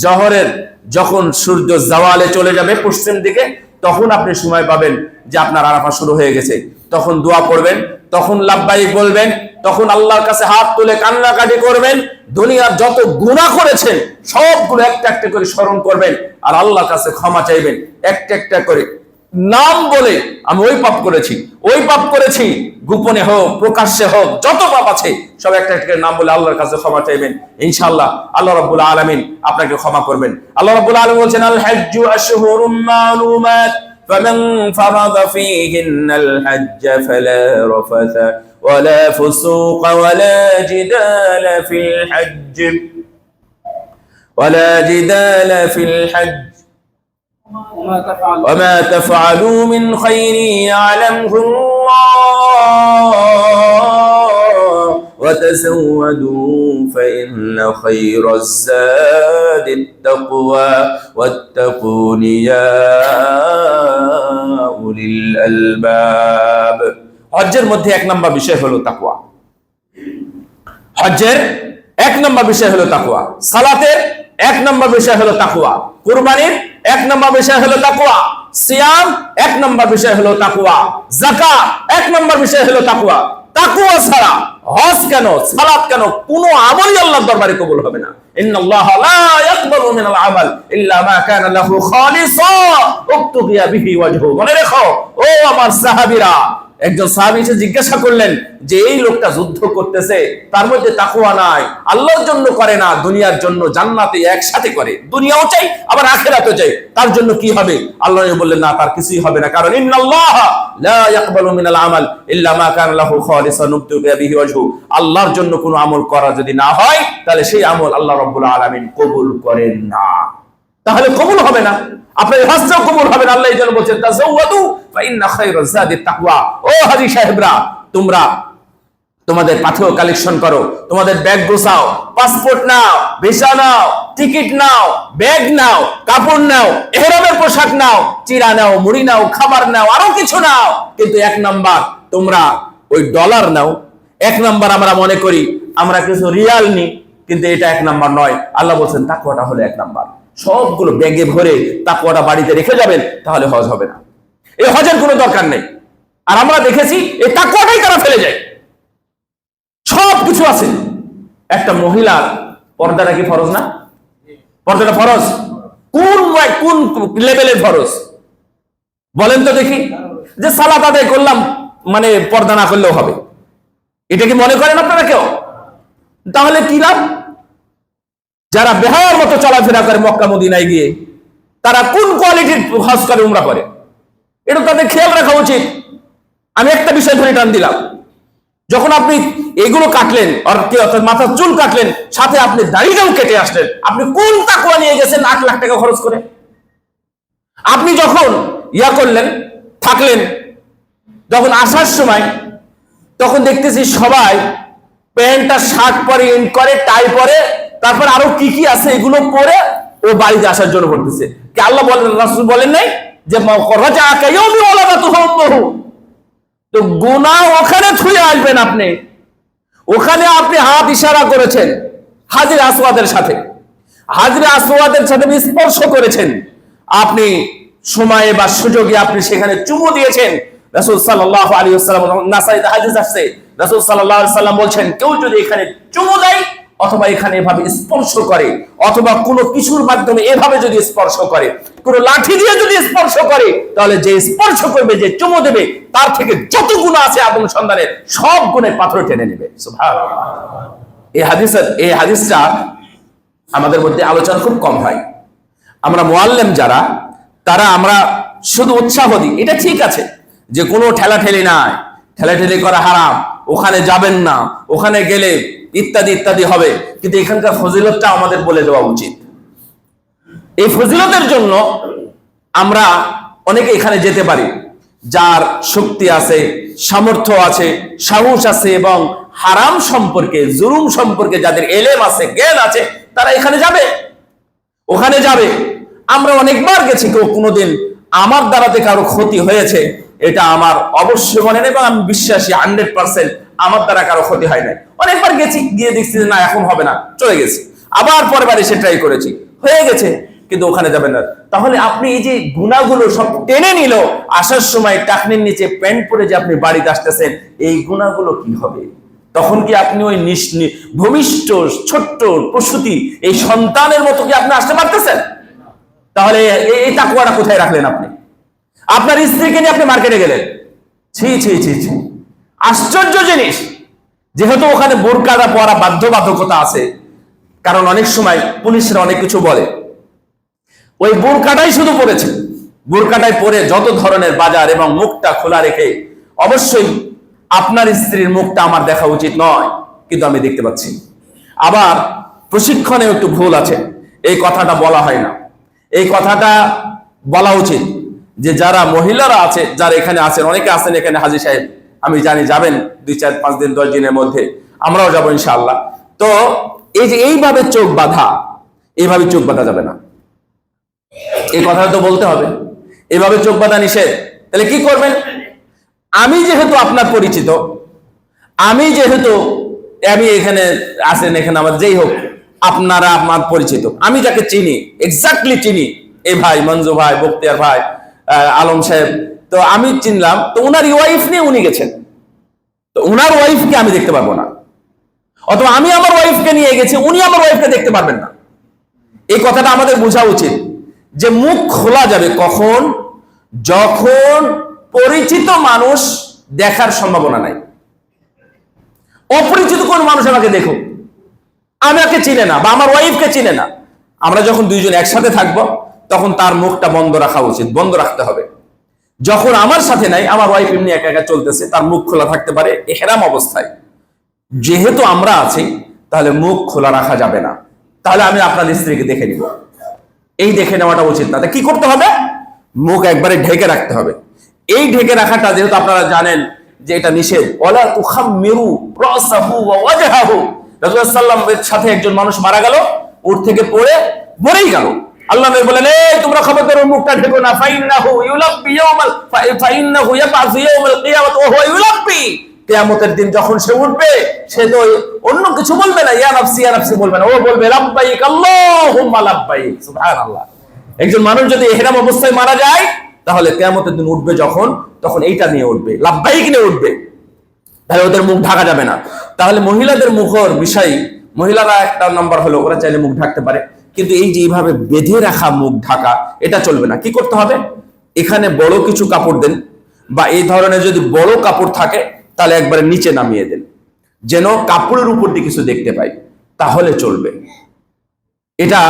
জহরের যখন সূর্য জাওয়ালে চলে যাবে পশ্চিম দিকে, তখন আপনি সময় পাবেন যে আপনার আরাফা শুরু হয়ে গেছে। তখন দোয়া পড়বেন, তখন লাব্বাইক বলবেন, তখন আল্লাহর কাছে হাত তুলে কান্নাকাটি করবেন, দুনিয়ার যত গুনাহ করেছেন সবগুলো একটা একটা করে স্মরণ করবেন আর আল্লাহর কাছে ক্ষমা চাইবেন একটা একটা করে নাম বলে, আমি ওই পাপ করেছি, ওই পাপ করেছি, গোপনে হোক প্রকাশ্যে হোক যত পাপ আছে সব একটা একটা নাম বলে আল্লাহর কাছে ক্ষমা চাইবেন। ইনশাআল্লাহ আল্লাহ রাব্বুল আলামিন আপনাকে ক্ষমা করবেন। আল্লাহ রাব্বুল আলামিন বলেন, আল হাজ্জু আশহুরুম মালুমাত ফামান ফারাদা ফীহিন্নাল হাজ্জ ফালা রাফাথা ওয়ালা ফুসুকা ওয়ালা জিদালা ফিল হাজ্জ ওয়ালা জিদালা ফিল হাজ্জ وما تفعلوا من خير يعلمه الله وتزودوا فإن خير الزاد التقوى واتقون يا أولي الألباب। হজ্জের মধ্যে এক নম্বর বিষয় হলো তাকওয়া। হজ্জের এক নম্বর বিষয় হলো তাকওয়া, সালাতের এক নম্বর বিষয় হলো তাকওয়া, কুরবানির এক নম্বর বিষয় হলো তাকওয়া, সিয়াম এক নম্বর বিষয় হলো তাকওয়া, যাকাত এক নম্বর বিষয় হলো তাকওয়া। তাকওয়া ছাড়া হজ কেন, সালাত কেন, কোনো আমলই আল্লাহর দরবারে কবুল হবে না। ইন্নাল্লাহা লা ইয়াকবালু মিনাল আমাল ইল্লা মা কানা লাহু খালিসান উবতুগিয়া বিহি ওয়াজহু। মনে রেখো ও আমার সাহাবীরা, একজন সাহাবী এসে জিজ্ঞাসা করলেন যে এই লোকটা যুদ্ধ করতেছে, তার মধ্যে তাকওয়া নাই, আল্লাহর জন্য করে না, দুনিয়ার জন্য জান্নাতে একসাথে করে, দুনিয়াও চাই আবার আখিরাতও চাই, তার জন্য কি হবে? আল্লাহ বললেন না, তার কিছুই হবে না, কারণ ইন্নাল্লাহা লা ইয়াকবালু মিনাল আমাল ইল্লা মা কানা লাহু খালিসান উবতুগিয়া বিহি ওয়াজহু। আল্লাহর জন্য কোনো আমল করা যদি না হয় তাহলে সেই আমল আল্লাহ রাব্বুল আলামিন কবুল করেন না, তাহলে কবুল হবে না, আপনার হজও কবুল হবে না। আল্লাহ এই জন্য বলছেন তাযাওয়াদু ফা ইন্না খায়রাজ যাদি তাকওয়া। ও হাজী সাহেবরা, তোমরা তোমাদের পাথর কালেকশন করো, তোমাদের ব্যাগ গোছাও, পাসপোর্ট নাও, ভিসা নাও, টিকিট নাও, ব্যাগ নাও, কাপড় নাও, ইহরামের পোশাক নাও, চিরা নাও, মুড়ি নাও, খাবার নাও, আরো কিছু নাও, কিন্তু এক নাম্বার তোমরা ওই ডলার নাও। এক নাম্বার আমরা মনে করি আমরা কিছু রিয়াল নিই, কিন্তু এটা এক নাম্বার নয়। আল্লাহ বলছেন তাকওয়াটা হলো এক নাম্বার। সবগুলো ব্যাগে ভরে তাকওয়াটা বাড়িতে রেখে যাবেন, তাহলে হজ হবে না। এই হজের কোনো দরকার নেই। আর আমরা দেখেছি এই তাকওয়াটাই তারা ফেলে যায়। সব কিছু আছে, একটা মহিলার পর্দাটা কি ফরজ না? পর্দাটা ফরজ কোন কোন লেভেলের ফরজ বলেন তো দেখি? যে সালাত আদায় করলাম মানে পর্দা না করলেও হবে, এটা কি মনে করেন আপনারা কেউ? তাহলে কি লাভ? যারা বেহায়ার মতো চলাফেরা করে মক্কা মদিনায় গিয়ে, তারা কোন কোয়ালিটির হজ করে উমরা করে, এটা তাদের খেয়াল রাখা উচিত। আমি একটা বিষয় ধরে টান দিলাম, যখন আপনি এগুলো কাটলেন অর্থাৎ মাথার চুল কাটলেন, সাথে আপনি দাড়িটাও কেটে আসলেন, আপনি কোন তাকওয়া নিয়ে গেছেন 8 লাখ টাকা খরচ করে? আপনি যখন ইয়া করলেন থাকলেন, যখন আসার সময় তখন দেখতেছি সবাই প্যান্টটা শার্ট পরে, ইন করে, টাই পরে, তারপর আরো কি কি আছে এগুলো পরে ও বাড়িতে আসার জন্য করতেছে। কি আল্লাহ বলেন, রাসূল বলেন নাই যে রাজাকা ইয়াউমি ওয়ালাদাতুহু উম্মুহু? তো গুনাহ ওখানে ছুঁয়ে আসবেন আপনি, ওখানে আপনি হাত ইশারা করেছেন হাজরে আসওয়াদের সাথে, হাজরে আসওয়াদের সাথে স্পর্শ করেছেন, আপনি সময়ে বা সুযোগে আপনি সেখানে চুমু দিয়েছেন। রাসূল সাল্লাল্লাহু আলাইহি ওয়াসাল্লাম, নাসাঈতে হাদিস আসছে, রাসূল সাল্লাল্লাহু আলাইহি ওয়াসাল্লাম বলছেন কেউ যদি এখানে চুমু দেয় অথবা এখানে এভাবে স্পর্শ করে অথবা কোনো কিছুর মাধ্যমে এভাবে যদি স্পর্শ করে, কোনো লাঠি দিয়ে যদি স্পর্শ করে, তাহলে যে স্পর্শ করবে, যে চুমু দেবে, তার থেকে যত গুনাহ আছে আদম সন্তানের সব গুণের পাথর টেনে নেবে। সুবহানাল্লাহ। এই হাদিসটা আমাদের মধ্যে আলোচনা খুব কম হয়। আমরা মুআল্লিম যারা, তারা আমরা শুধু উৎসাহ দিই, এটা ঠিক আছে যে কোনো ঠেলাঠেলি নাই, ঠেলাঠেলি করা হারাম, ওখানে যাবেন না, ওখানে গেলে ইত্যাদি ইত্যাদি হবে, কিন্তু এখানকার ফজিলতটা আমাদের বলে দেওয়া উচিত। এই ফজিলতের জন্য আমরা অনেকে এখানে যেতে পারি, যার শক্তি আছে, সামর্থ্য আছে, সাহস আছে এবং হারাম সম্পর্কে, জুলুম সম্পর্কে যাদের এলেম আছে, জ্ঞান আছে, তারা এখানে যাবে, ওখানে যাবে। আমরা অনেকবার গেছি, কেউ কোনোদিন আমার দ্বারাতে কারো ক্ষতি হয়েছে এটা আমার অবশ্যই মনে নেই এবং আমি বিশ্বাসী 100% আমার দ্বারা কারো ক্ষতি হয় নাই। অনেকবার গেছি, গিয়ে দেখছি যে না এখন হবে না, চলে গেছি। আবার পরের বার এসে ট্রাই করেছি, হয়ে গেছে, কিন্তু ওখানে যাবেন না। তাহলে আপনি এই যে গুণাগুলো সব টেনে নিল, আসার সময় টাকনির নিচে প্যান্ট পরে যে আপনি বাড়িতে আসতেছেন, এই গুণাগুলো কি হবে? তখন কি আপনি ওই ভূমিষ্ঠ ছোট্ট প্রসূতি এই সন্তানের মতো কি আপনি আসতে পারতেছেন? তাহলে এই তাকওয়াটা কোথায় রাখলেন আপনি? আপনার স্ত্রীকে নিয়ে আপনি মার্কেটে গেলেন, ছি ছি ছি ছি, আশ্চর্য জিনিস। যেহেতু ওখানে বোরকাটা পরা বাধ্যবাধকতা আছে, কারণ অনেক সময় পুলিশরা অনেক কিছু বলে, ওই বোরকাটাই শুধু পরেছে, বোরকাটাই পরে যত ধরনের বাজার, এবং মুখটা খোলা রেখে। অবশ্যই আপনার স্ত্রীর মুখটা আমার দেখা উচিত নয়, কিন্তু আমি দেখতে পাচ্ছি। আবার প্রশিক্ষণে একটু ভুল আছে, এই কথাটা বলা হয় না। এই কথাটা বলা উচিত যে যারা মহিলারা আছে, যারা এখানে আছেন, অনেকে আছেন এখানে হাজী সাহেব, আমি জানি যাবেন 2, 4, 5 দিন 10 দিনের মধ্যে, আমরাও যাবো ইনশাআল্লাহ। তো এই যে এইভাবে চোখ বাঁধা, এইভাবে চোখ বাঁধা যাবে না, এই কথাটা তো বলতে হবে। এভাবে চোখ বাঁধা নিষেধ। তাহলে কি করবেন? আমি যেহেতু আপনার পরিচিত, আমি এখানে আছেন, এখানে আমার যেই হোক, আপনারা আমার পরিচিত, আমি যাকে চিনি, এক্স্যাক্টলি চিনি, এই ভাই মঞ্জু ভাই, বখতিয়ার ভাই, আলম সাহেব, তো আমি চিনলাম, তো উনার ওয়াইফ নিয়ে উনি গেছেন, তো উনার ওয়াইফকে আমি দেখতে পারবো না, অথবা আমি আমার ওয়াইফকে নিয়ে গেছি, উনি আমার ওয়াইফকে দেখতে পারবেন না। এই কথাটা আমাদের বোঝা উচিত যে মুখ খোলা যাবে কখন? যখন পরিচিত মানুষ দেখার সম্ভাবনা নাই। অপরিচিত কোন মানুষ আমাকে দেখুক, আমাকে চিনে না বা আমার ওয়াইফকে চিনে না, আমরা যখন দুইজন একসাথে থাকবো, তখন তার মুখটা বন্ধ রাখা উচিত, বন্ধ রাখতে হবে। যখন আমার সাথে নাই, আমার ওয়াইফ এমনি একা একা চলতেছে, তার মুখ খোলা থাকতে পারে ইহরাম অবস্থায়। যেহেতু আমরা আছি, তাহলে মুখ খোলা রাখা যাবে না। তাহলে আমি আপনার স্ত্রীকে দেখে নিব, এই দেখে নেওয়াটা উচিত না। কি করতে হবে? মুখ একবারে ঢেকে রাখতে হবে। এই ঢেকে রাখাটা যেহেতু আপনারা জানেন যে এটা নিষেধ, ওয়ালা তুখাম্মিরু রাসাহু ওয়া ওয়াজহাহু। রাসূলুল্লাহ সাল্লাল্লাহু আলাইহি ওয়াসাল্লামের সাথে একজন মানুষ মারা গেল, উট থেকে পড়ে মরেই গেল। আল্লাহ নবী বলেন, এই তোমরা খবরদার ওর মুখটা ঢেকো না, ফাইন্নাহু ইউলাব্বি ইয়াউমাল ফাইন্নাহু ইয়াবআসু ইয়াউমাল কিয়ামাতি ওয়া হুয়া ইউলাব্বি। কিয়ামতের দিন যখন সে উঠবে, সে তো অন্য কিছু বলবে না, ইয়া নাফসি বলবে না, ও বলবে লাব্বাইক আল্লাহুম্মা লাব্বাইক। সুবহানাল্লাহ। একজন মানুষ যদি ইহরাম অবস্থায় মারা যায়, তাহলে কিয়ামতের দিন উঠবে যখন, তখন এইটা নিয়ে উঠবে, লাব্বাইক নিয়ে উঠবে। তাহলে ওদের মুখ ঢাকা যাবে না। তাহলে মহিলাদের মুখের বিষয়, মহিলারা একটা নাম্বার হলো, ওরা চাইলে মুখ ঢাকতে পারে, কিন্তু এই যে এইভাবে বেঁধে রাখা মুখ ঢাকা, এটা চলবে না। কি করতে হবে? এখানে বড় কিছু কাপড় দেন, বা এই ধরনের যদি বড় কাপড় থাকে, তাহলে একবারে নিচে নামিয়ে দেন, যেন কাপড়ের উপর দিয়ে কিছু দেখতে পাই, তাহলে চলবে। এটা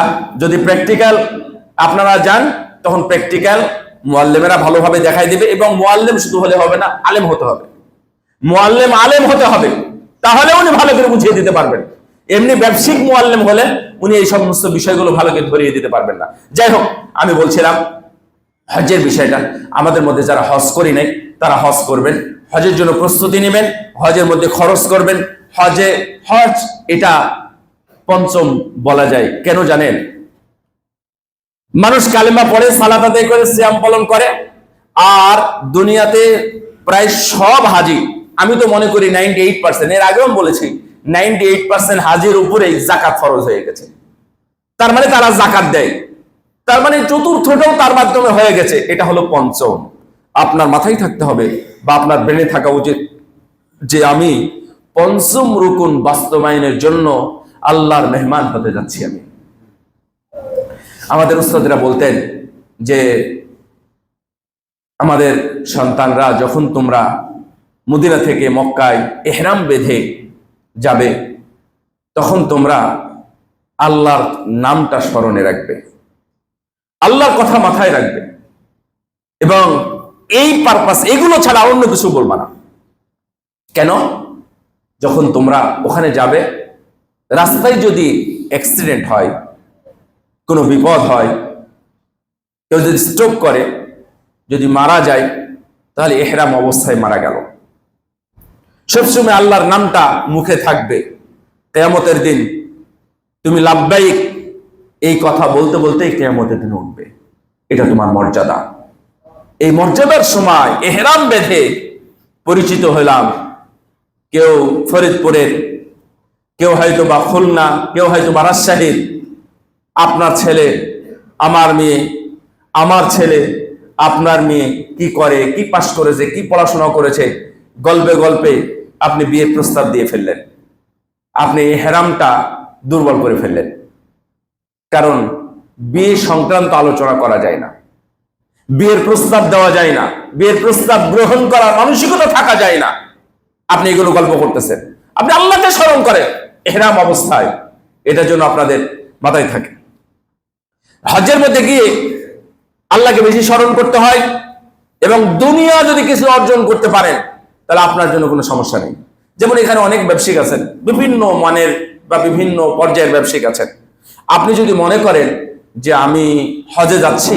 যদি প্র্যাকটিক্যাল আপনারা যান, তখন প্র্যাকটিক্যাল মুআল্লিমেরা ভালোভাবে দেখাই দিবে। এবং মুআল্লিম শুধু হলে হবে না, আলেম হতে হবে। মুআল্লিম আলেম হতে হবে, তাহলে উনি ভালো করে বুঝিয়ে দিতে পারবেন। এমনি ব্যবসায়িক মুআল্লিম হলে উনি এই সমস্ত বিষয়গুলো ভালো করে ধরিয়ে দিতে পারবেন না। যাই হোক, আমি বলছিলাম হজের বিষয়টা। আমাদের মধ্যে যারা হজ করি নাই, তারা হজ করবেন, হজের জন্য প্রস্তুতি নেবেন, হজের মধ্যে খরচ করবেন। হজ এটা পঞ্চম বলা যায়, কেন জানেন? মানুষ কালেমা পড়ে, সালাত আদায় করে, সিয়াম পালন করে, আর দুনিয়াতে প্রায় সব হাজি, আমি তো মনে করি 98%, এর আগেও বলেছি 98% হাজির উপরেই যাকাত ফরজ হয়ে গেছে। তার মানে তারা যাকাত দেয়, তার মানে চতুর্থটাও তার মাধ্যমে হয়ে গেছে। এটা হলো পঞ্চম। আপনার মাথায় থাকতে হবে, বা আপনার ব্রেনে থাকা উচিত যে আমি পঞ্চম রুকুন বাস্তবায়নের জন্য আল্লাহর মেহমান হতে যাচ্ছি। আমি, আমাদের উস্তাদরা বলতেন যে আমাদের সন্তানরা, যখন তোমরা মদিনা থেকে মক্কায় ইহরাম বেঁধে যাবে, তখন তোমরা আল্লাহর নামটা স্মরণে রাখবে, আল্লাহর কথা মাথায় রাখবে, এবং এই পারপাস, এগুলো ছাড়া অন্য কিছু বলবা না। কেন? যখন তোমরা ওখানে যাবে, রাস্তায় যদি অ্যাক্সিডেন্ট হয়, কোনো বিপদ হয়, কেউ যদি স্ট্রোক করে, যদি মারা যায়, তাহলে ইহরাম অবস্থায় মারা গেল। সবসময় আল্লাহর নামটা মুখে থাকবে। কিয়ামতের দিন তুমি লাব্বাইক এই কথা বলতে বলতেই কিয়ামতের দিন উঠবে। এটা তোমার মর্যাদা। এই মর্যাদার সময় ইহরাম বেঁধে পরিচিত হলাম, কেউ ফরিদপুরের, কেউ হয়তো বা খুলনা, কেউ হয়তো বা রাজশাহীর। আপনার ছেলে, আমার মেয়ে, আমার ছেলে, আপনার মেয়ে কি করে, কি পাস করেছে, কি পড়াশোনা করেছে, গল্পে গল্পে আপনি বিয়ের প্রস্তাব দিয়ে ফেললেন। আপনি এই হেরামটা দুর্বল করে ফেললেন। কারণ বিয়ে সংক্রান্ত আলোচনা করা যায় না, বিয়ের প্রস্তাব দেওয়া যায় না, বিয়ের প্রস্তাব গ্রহণ করার মানসিকতা থাকা যায় না। আপনি এগুলো গল্প করতেছেন। আপনি আল্লাহকে স্মরণ করেন ইহরাম অবস্থায়, এটার জন্য আপনাদের মাথায় থাকে। হজ্জের মধ্যে গিয়ে আল্লাহকে বেশি স্মরণ করতে হয়, এবং দুনিয়া যদি কিছু অর্জন করতে পারেন তাহলে আপনার জন্য কোনো সমস্যা নেই। যেমন এখানে অনেক ব্যবসায়িক আছেন, বিভিন্ন মানের বা বিভিন্ন পর্যায়ের ব্যবসায়িক আছেন। আপনি যদি মনে করেন যে আমি হজে যাচ্ছি,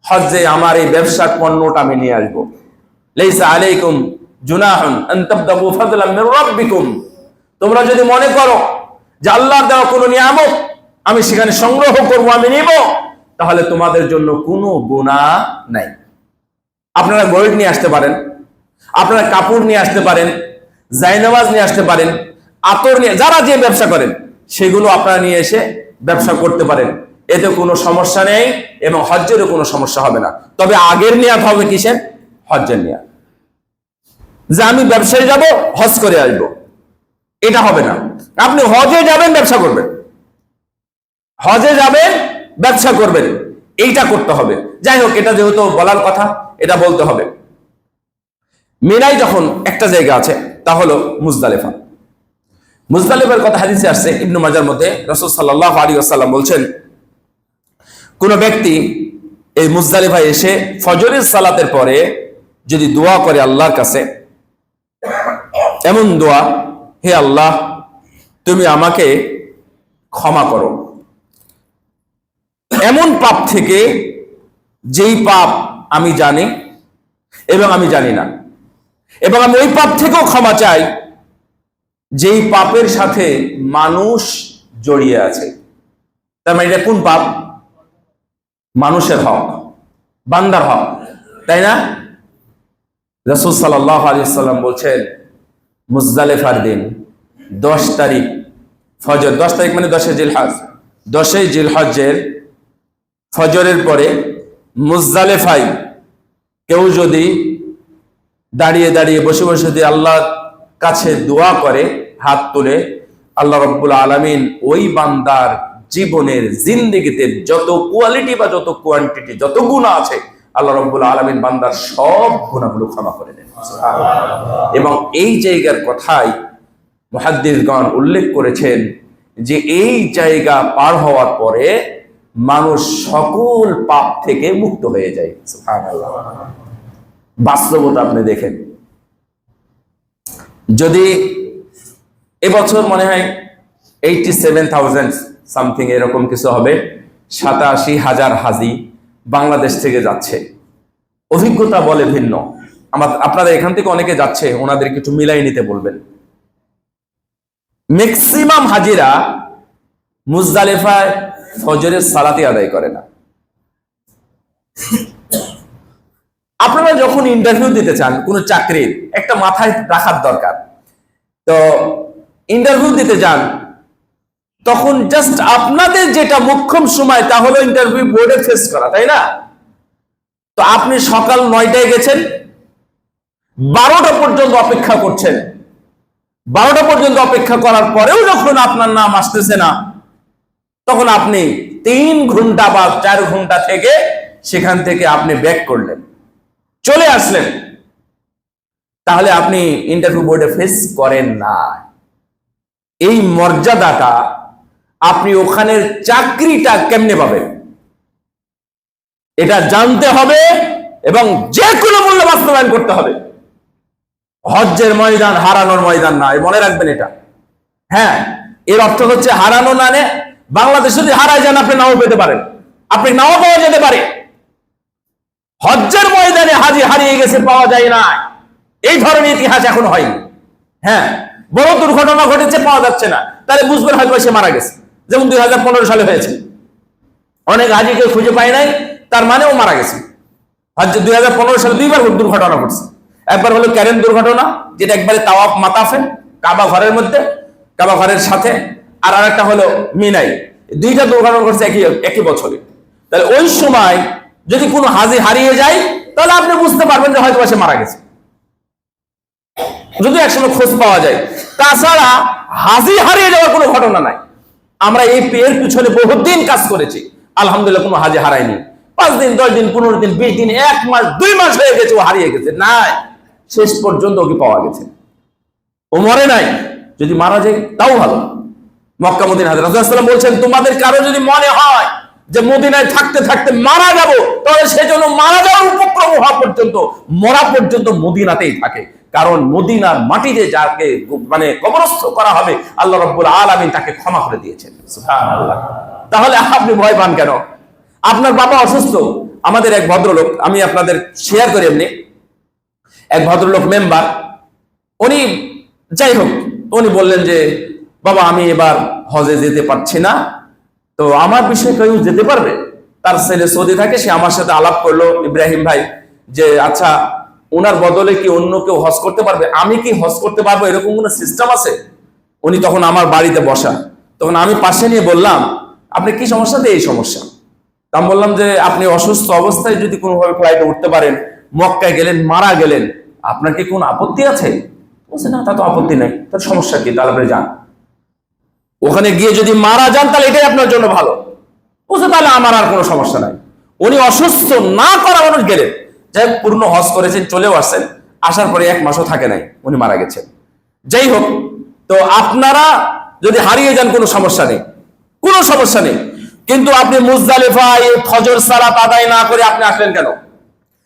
হজ্জে আমার এই ব্যবসার পণ্যটা আমি নিয়ে আসবো, লাইসা আলাইকুম জুনাহুন আন তাবতাগু ফাদলাম মির রাব্বিকুম, তোমরা যদি মনে করো যে আল্লাহর দেওয়া কোনো নিয়ামত আমি সেখানে সংগ্রহ করব, আমি নিব, তাহলে তোমাদের জন্য কোনো গুনাহ নাই। আপনারা গোল্ড নিয়ে আসতে পারেন, আপনারা কাপড় নিয়ে আসতে পারেন, জায়নামাজ নিয়ে আসতে পারেন, আতর নিয়ে, যারা যে ব্যবসা করেন সেগুলো আপনারা নিয়ে এসে ব্যবসা করতে পারেন, এতে কোনো সমস্যা নেই, এবং হজ্জেরও কোনো সমস্যা হবে না। তবে আগের নিয়াত হবে কিসের? হজ্জের নিয়াত, যে আমি ব্যবসায় যাব, হজ করে আসবো, এটা হবে না। আপনি হজে যাবেন, ব্যবসা করবেন, হজে যাবেন, ব্যবসা করবেন, এইটা করতে হবে। যাই হোক, এটা যেহেতু বলার কথা, এটা বলতে হবে। মিনায় যখন একটা জায়গা আছে, তা হলো মুজদালিফা। মুজদালিফার কথা হাদিসে আসছে ইবনে মাজার মধ্যে। রাসূল সাল্লাল্লাহু আলাইহি ওয়াসাল্লাম বলছেন, কোন ব্যক্তি এই মুজদালিফায় এসে ফজরের সালাতের পরে যদি দোয়া করে আল্লাহর কাছে, এমন দোয়া, হে আল্লাহ তুমি আমাকে ক্ষমা করো এমন পাপ থেকে যেই পাপ আমি জানি এবং আমি জানি না, এবং আমি ওই পাপ থেকেও ক্ষমা চাই যেই পাপের সাথে মানুষ জড়িয়ে আছে। তার মানে এটা কোন পাপ? মানুষের হক, বান্দার হক, তাই না? রাসূল সাল্লাল্লাহু আলাইহি ওয়াসাল্লাম বলছেন, মুজদালিফার দিন 10 তারিখ ফজর, 10 তারিখ মানে 10 জিলহজ, 10 জিলহজের ফজরের পরে মুজদালিফায় কেউ যদি দাঁড়িয়ে দাঁড়িয়ে বসে বসে যদি আল্লাহর কাছে দোয়া করে হাত তুলে, আল্লাহ রাব্বুল আলামিন ওই বান্দার জীবনের জিন্দেগিতে যত কোয়ালিটি বা যত কোয়ান্টিটি, যত গুনাহ আছে, আল্লাহ রাব্বুল আলামিন বান্দার সব গুনাহগুলো ক্ষমা করে দেন। এবং এই জায়গার কথাই মুহাদ্দিসগণ উল্লেখ করেছেন যে এই জায়গা পার হওয়ার পরে মানুষ সকল পাপ থেকে মুক্ত হয়ে যায়। সুবহানাল্লাহ। বাস্তবতা আপনি দেখেন, যদি এবছর মনে হয় 87,000 সামথিং এরকম কিছু হবে, 87,000 হাজি বাংলাদেশ থেকে যাচ্ছে। অভিজ্ঞতা বলে ভিন্ন। আপনাদের এখান থেকে অনেকে যাচ্ছে, ওনাদের কিছু মিলাই নিতে বলবেন। ম্যাক্সিমাম হাজিরা মুজদালিফায় ফজরের সালাতি আদায় করে না। আপনারা যখন ইন্টারভিউ দিতে চান কোনো চাকরির, একটা মাথায় রাখার দরকার। তো ইন্টারভিউ দিতে যান, তখন জাস্ট আপনাদের যেটা মুখ্যম সময় তা হলো ইন্টারভিউ বোর্ডে ফেস করা, তাই না? তো আপনি সকাল 9টায় গেছেন, 12টা পর্যন্ত অপেক্ষা করছেন। 12টা পর্যন্ত অপেক্ষা করার পরেও যখন আপনার নাম আসতেছে না, তখন আপনি 3 ঘন্টা বা 4 ঘন্টা থেকে সেখান থেকে আপনি ব্যাক করলেন, চলে আসলেন, তাহলে আপনি ইন্টারভিউ বোর্ডে ফেস করেন না। এই মর্যাদাটা আপনি ওখানের চাকরিটা কেমনে পাবেন এটা জানতে হবে, এবং যে কোনো মূল্য বাস্তবায়ন করতে হবে। হজ্জের ময়দান হারানোর ময়দান না, মনে রাখবেন এটা। হ্যাঁ, এর অর্থ হচ্ছে হারানো না, বাংলাদেশ যদি হারায় যান আপনি নাও পেতে পারেন, আপনি নাও পাওয়া যেতে পারে। হজ্জের ময়দানে হাজি হারিয়ে গেছে, পাওয়া যায় না, এই ধরনের ইতিহাস এখন হয়নি। হ্যাঁ, বড় দুর্ঘটনা ঘটেছে, পাওয়া যাচ্ছে না, তাহলে বুঝবেন হয়তো সে মারা গেছে। যেমন 2015 সালে হয়েছে, অনেক হাজিকে খুঁজে পায় নাই, তার মানে ও মারা গেছে। হজ্জে 2015 সালে 2বার দুর্ঘটনা ঘটছে। একবার হলো ক্যারেন দুর্ঘটনা, যেটা একবারে তাওয়াফ মাতাফে কাবা ঘরের মধ্যে, কাবা ঘরের সাথে, আর আরেকটা হলো মিনাই। দুইটা দুর্ঘটনা ঘটছে একই বছরে। তাহলে ওই সময় যদি কোনো হাজি হারিয়ে যায় তাহলে আপনি বুঝতে পারবেন যে হয়তো সে মারা গেছে, যদি একসময় খোঁজ পাওয়া যায়। তাছাড়া হাজি হারিয়ে যাওয়ার কোনো ঘটনা নাই। আমরা এই এর পিছনে বহুত দিন কাজ করেছি, আলহামদুলিল্লাহ কোনো হাজি হারায়নি। 5 দিন 10 দিন 15 দিন 20 দিন 1 মাস 2 মাস হয়ে গেছে ও হারিয়ে গেছে, নাই শেষ পর্যন্ত ওকে পাওয়া গেছে, ও মরে নাই। যদি মারা যায় তাও ভালো। মক্কা মদিনা হাজরত রাসূলুল্লাহ সাল্লাল্লাহু আলাইহি ওয়াসাল্লাম বলছেন, তোমাদের কারো যদি মনে হয় যে মদিনায় থাকতে থাকতে মারা যাব, তাহলে সেজন্য মারা যাওয়ার উপক্রম হওয়া পর্যন্ত, মরা পর্যন্ত মদিনাতেই থাকে। কারণ মদিনার মাটিতে যাকে মানে কবরস্থ করা হবে, আল্লাহ রাব্বুল আলামিন তাকে ক্ষমা করে দিয়েছেন। সুবহানাল্লাহ। তাহলে আপনি ভয় পান কেন? আপনার বাবা অসুস্থ। আমাদের এক ভদ্রলোক, আমি আপনাদের শেয়ার করি এমনি, এক ভদ্রলোক মেম্বার, উনি যাই হোক, উনি বললেন যে বাবা আমি এবার হজে যেতে পারছি না, তো আমার বিষয়ে কেউ যেতে পারবে? তার ছেলে সৌদি থাকে, সে আমার সাথে আলাপ করলো, ইব্রাহিম ভাই, যে আচ্ছা ওনার বদলে কি অন্য কেউ হজ করতে পারবে? আমি কি হজ করতে পারবো, এরকম কোনো সিস্টেম আছে? উনি তখন আমার বাড়িতে বসা, তখন আমি পাশে নিয়ে বললাম, আপনি কি সমস্যা? এই সমস্যা। আমি বললাম যে আপনি অসুস্থ অবস্থায় যদি কোনোভাবে ফ্লাইটে উঠতে পারেন, মক্কায় গেলেন, মারা গেলেন, আপনার কি কোনো আপত্তি আছে? বলছে না, তা তো আপত্তি নাই। তার সমস্যা কি? তাহলে আপনি যান, ওখানে গিয়ে যদি মারা যান তাহলে এটাই আপনার জন্য ভালো। বলছে তাহলে আমার আর কোনো সমস্যা নাই। উনি অসুস্থ না করা মানুষ গেলেন, যাই পূর্ণ হজ করেছেন, চলেও আসছেন, আসার পরে 1 মাসও থাকে নাই, উনি মারা গেছেন। যাই হোক, তো আপনারা যদি হারিয়ে যান কোনো সমস্যা নেই, কোনো সমস্যা নেই। কিন্তু আপনি মুজদালিফায় ফজর সালাত আদায় না করে আপনি আসলেন কেন?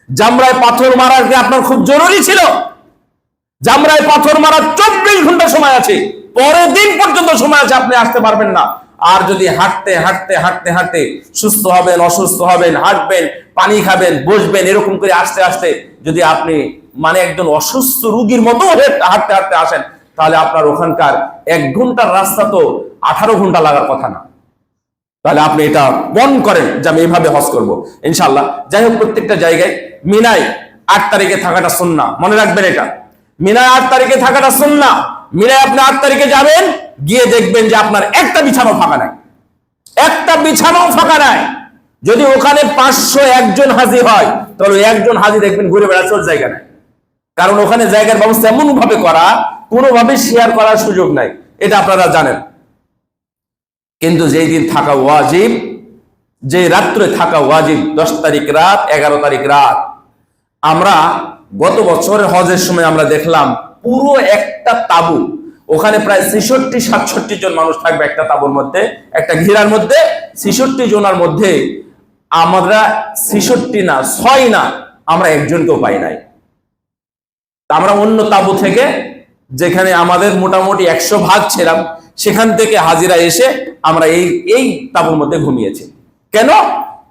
জামরায় পাথর মারার কি আপনার খুব জরুরি ছিল? জামরায় পাথর মারার 24 ঘন্টা সময় আছে, পরের দিন পর্যন্ত সময় আছে, আপনি আসতে পারবেন না। আর যদি হাঁটতে হাঁটতে হাঁটতে হাঁটতে সুস্থ হবেন, অসুস্থ হবেন, হাঁটবেন, পানি খাবেন, বসবেন, এরকম করে আস্তে আস্তে যদি আপনি মানে একজন অসুস্থ রোগীর মতো হাঁটতে হাঁটতে আসেন, তাহলে আপনার ওখানকার 1 ঘন্টার রাস্তা তো 18 ঘন্টা লাগার কথা না। তাহলে আপনি এটা মন করেন যে আমি এইভাবে হজ করব ইনশাআল্লাহ। যাই হোক, প্রত্যেকটা জায়গায় মিনায় 8 তারিখে থাকাটা সুন্নাহ, মনে রাখবেন এটা। মিনায় 8 তারিখে থাকাটা সুন্নাহ। মিনায় আপনি 8 তারিখে যাবেন, গিয়ে দেখবেন যে আপনার একটা বিছানাও ফাঁকা নাই, একটা বিছানাও ফাঁকা নাই। যদি ওখানে 501 জন হাজি হয়, তাহলে একজন হাজি দেখবেন ঘুরে বেড়াচ্ছে, ওর জায়গা নাই। কারণ ওখানে জায়গার ব্যবস্থা এমন ভাবে করা, কোনোভাবে শেয়ার করার সুযোগ নাই, এটা আপনারা জানেন। কিন্তু যেই দিন থাকা ওয়াজিব, যে রাত্রে থাকা ওয়াজিব, 10 তারিখ রাত, 11 তারিখ রাত, আমরা গত বছরের হজের সময় আমরা দেখলাম পুরো একটা তাবু, ওখানে প্রায় 66-67 জন মানুষ থাকবে একটা তাবুর মধ্যে, একটা ঘিরার মধ্যে। 66 জনের মধ্যে আমরা 66 না 6 না, আমরা একজনকেও পাই নাই। আমরা অন্য তাবু থেকে, যেখানে আমাদের মোটামুটি 100 ভাগ ছিলাম, সেখান থেকে হাজিরা এসে আমরা এই তাবুর মধ্যে ঘুমিয়েছি। কেন?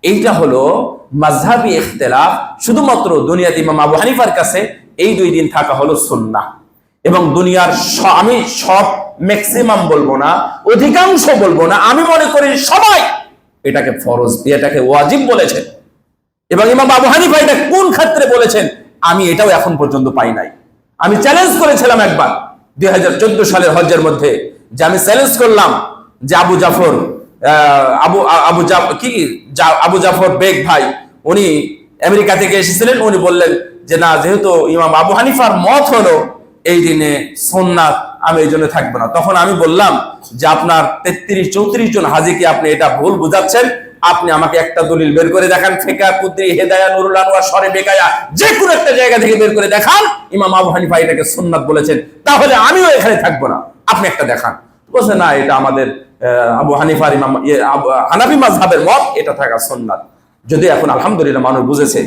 এইটা হলো মাযহাবি ইখতিলাফ। শুধুমাত্র দুনিয়াতে ইমাম আবু হানিফার কাছে এই 2 দিন থাকা হলো সুন্নাহ, এবং দুনিয়ার আমি সব ম্যাক্সিমাম বলবো না, অধিকাংশ বলবো না, আমি মনে করি সবাই এটাকে ফরজ, এটাকে ওয়াজিব বলেছেন। এবং ইমাম আবু হানিফা এটা কোন ক্ষেত্রে বলেছেন আমি এটাও এখন পর্যন্ত পাই নাই। আমি চ্যালেঞ্জ করেছিলাম একবার 2014 সালের হজ্জের মধ্যে, যে আমি চ্যালেঞ্জ করলাম যে আবু জাফর বেগ ভাই, উনি আমেরিকা থেকে এসেছিলেন, উনি বললেন যে না, যেহেতু ইমাম আবু হানিফার মত হলো এই দিনে সুন্নাত, আমি এই জন্য থাকবো না। তখন আমি বললাম যে আপনার 33-34 জন হাজিকে আপনি এটা ভুল বুঝাচ্ছেন, আপনি আমাকে একটা দলিল বের করে দেখান, ফিকা, কুদরি, হেদায়া, নুরুল আনোয়ার, শরে বেকায়া, যে কোনো একটা জায়গা থেকে বের করে দেখান ইমাম আবু হানিফা এটাকে সুন্নাত বলেছেন, তাহলে আমিও এখানে থাকবো না, আপনি একটা দেখান। বলছে না, এটা আমাদের আবু হানিফার ইমাম হানাফি মাযহাবের মত, এটা থাকা সুন্নাত। যদি এখন আলহামদুলিল্লাহ মানুষ বুঝেছে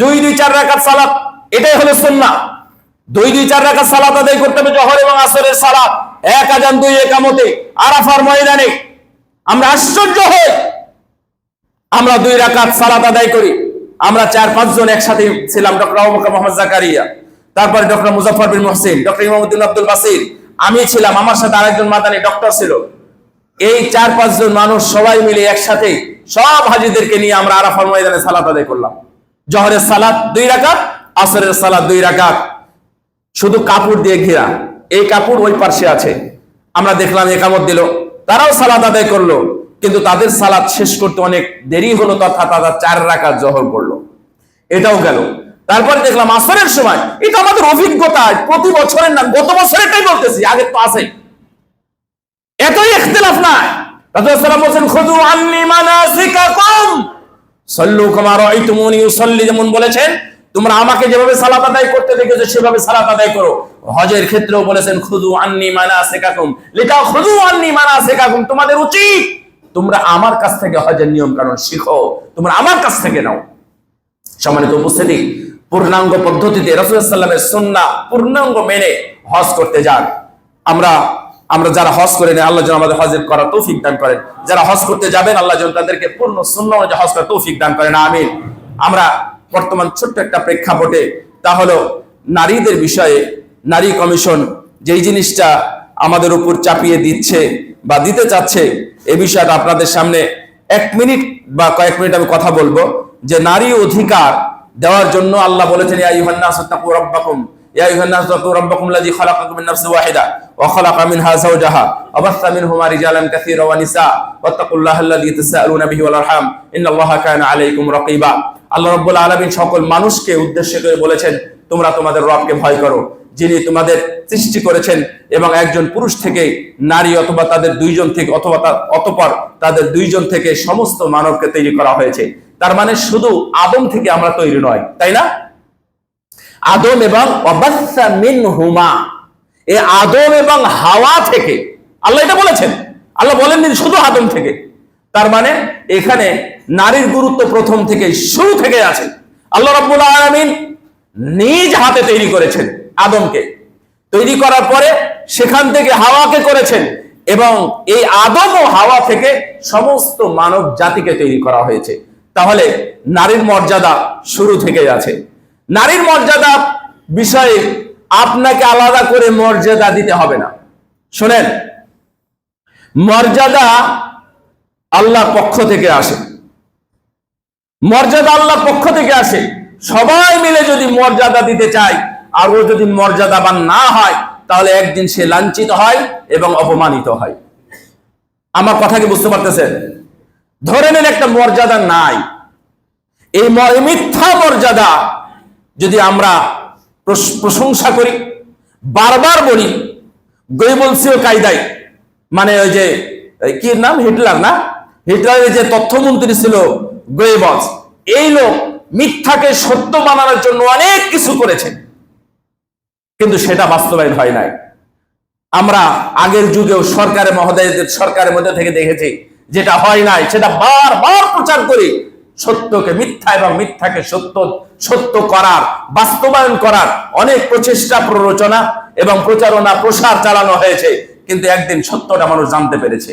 2-4 রাকাত সালাত, এটাই হলো সুন্নাহ। 2-4 রাকাত সালাত আদায় করতে হবে, জোহর এবং আসরের সালাত, 1 আযান 2 ইকামতে, আরাফার ময়দানে। আমরা আশ্চর্য হই, আমরা 2 রাকাত সালাত আদায় করি। আমরা 4-5 জন একসাথে ছিলাম, ডক্টর আবু বকর মোহাম্মদ জাকারিয়া, তারপরে ডক্টর মুজাফফর বিন মুহসিন, ডক্টর ইমামউদ্দিন আব্দুল বাসির, আমি ছিলাম, আমার সাথে আরেকজন মাদানী ডক্টর ছিল। এই 4-5 জন মানুষ সবাই মিলে একসাথে সব হাজিদেরকে নিয়ে আমরা আরাফার ময়দানে সালাত আদায় করলাম। জোহরের সালাত 2 রাকাত, আসরের সালাত 2 রাকাত, শুধু কাপড় দিয়ে ঘেরা। এই কাপড় ওই পাশে আছে, আমরা দেখলাম একামত দিল, তারাও সালাত আদায় করলো, কিন্তু তাদের সালাত শেষ করতে অনেক দেরি হলো, তথা তারা 4 রাকাত জোহর করলো। এটাও গেল। তারপরে দেখলাম আসরের সময়, এটা আমাদের অভিজ্ঞতা, প্রতি বছরের না, গত বছরেরটাই বলতেছি, আগে তো আছে, এতই ইখতিলাফ নাই। রাসূলুল্লাহ সাল্লাল্লাহু আলাইহি ওয়াসাল্লাম বলেন, খুযু আন্নী মানাসিকাকুম সাল্লু কামা রাআইতুমুনি উসাল্লি, যেমন বলেছেন তোমরা আমাকে যেভাবে সালাত আদায় করতে দেখেছো সেভাবে সালাত আদায় করো। হজের ক্ষেত্রেও বলেছেন, খুযু আন্নী মানাসিকাকুম লিতাখুযু আন্নী মানাসিকাকুম, তোমাদের উচিত তোমরা আমার কাছ থেকে হজের নিয়ম কানুন শিখো, তোমরা আমার কাছ থেকে নাও। সম্মানিত উপস্থিতি, পূর্ণাঙ্গ পদ্ধতিতে রাসূলুল্লাহ সাল্লাল্লাহু আলাইহি ওয়াসাল্লামের সুন্নাহ পূর্ণাঙ্গ মেনে হজ করতে যান। আমরা যারা হজ করে নেই, আল্লাহ যেন আমাদের হজের করার তৌফিক দান করেন। যারা হজ করতে যাবেন, আল্লাহ যেন তাদেরকে পূর্ণ সুন্নাহ অনুযায়ী হজ করার তৌফিক দান করেন, আমিন। আমরা বর্তমান ছোট্ট একটা প্রেক্ষাপটে, তা হলো নারীদের বিষয়ে নারী কমিশন যেই জিনিসটা আমাদের উপর চাপিয়ে দিচ্ছে বা দিতে চাচ্ছে, এই বিষয়টা আপনাদের সামনে 1 মিনিট বা কয়েক মিনিট আমি কথা বলবো। যে নারী অধিকার দেওয়ার জন্য আল্লাহ বলেছেন, ইয়া আইয়ুহান নাসু তাকু রাব্বাকুম, ইয়া আইয়ুহান নাসু তাকু রাব্বাকুম আল্লাযী খালাকাকুম মিন নাফসিন ওয়াহিদা ওয়া খালাকা মিনহা যাওজাহা ওয়া বাসসা মিনহুমা রিজালান কাসীরা ওয়া নিসা ওয়াত্তাকুল্লাহা আল্লাযী তাসাআলুনা বিহি ওয়াল আরহাম ইন্নাল্লাহা কানা আলাইকুম রাকীবা। আল্লাহ রাব্বুল আলামিন সকল মানুষকে উদ্দেশ্য করে বলেছেন, তোমরা তোমাদের রবকে ভয় করো, যিনি তোমাদের সৃষ্টি করেছেন এবং একজন পুরুষ থেকে নারী অথবা তাদের দুইজন থেকে অতঃপর তাদের দুইজন থেকে সমস্ত মানবকে তৈরি করা হয়েছে। তার মানে শুধু আদম থেকে আমরা তৈরি নয়, তাই না? আদম এবং ওয়াবাসসা মিনহুমা, এই আদম এবং হাওয়া থেকে আল্লাহ এটা বলেছেন, আল্লাহ বলেননি শুধু আদম থেকে। তার মানে এখানে নারীর গুরুত্ব প্রথম থেকে শুরু থেকে আছে। আল্লাহ রাব্বুল আলামিন নিজ হাতে তৈরি করেছেন আদমকে, তৈরি করার পরে সেখান থেকে হাওয়াকে করেছেন, এবং এই আদম ও হাওয়া থেকে সমস্ত মানব জাতিকে তৈরি করা হয়েছে। তাহলে নারীর মর্যাদা শুরু থেকে আছে। নারীর মর্যাদা বিষয়ে আপনাকে আলাদা করে মর্যাদা দিতে হবে না। শোনেন, মর্যাদা আল্লাহর পক্ষ থেকে আসে, মর্যাদা আল্লাহর পক্ষ থেকে আসে। সবাই মিলে যদি মর্যাদা দিতে চায় আর ও যদি মর্যাদাবান না হয়, তাহলে একদিন সে লাঞ্ছিত হয় এবং অপমানিত হয়। আমার কথা কি বুঝতে পারতেছেন? ধরে নেন একটা মর্যাদা নাই, এই মিথ্যা মর্যাদা যদি আমরা প্রশংসা করি, বারবার বলি, গৈবলসীয় কায়দায়, মানে ওই যে কি নাম, হিটলার না, হিটলারের যে তথ্যমন্ত্রী ছিল গোয়েবলস, এই লোক মিথ্যাকে সত্য বানানোর জন্য অনেক কিছু করেছেন, কিন্তু সেটা বাস্তবায়ন হয় নাই। আমরা আগের যুগেও সরকারের মহোদয়দের সরকারের মধ্যে থেকে দেখেছি, যেটা হয় নাই সেটা বারবার প্রচার করি, সত্যকে মিথ্যা এবং মিথ্যাকে সত্য করার, বাস্তবায়ন করার অনেক প্রচেষ্টা, প্ররোচনা এবং প্রচারণা, প্রসার চালানো হয়েছে, কিন্তু একদিন সত্যটা মানুষ জানতে পেরেছে।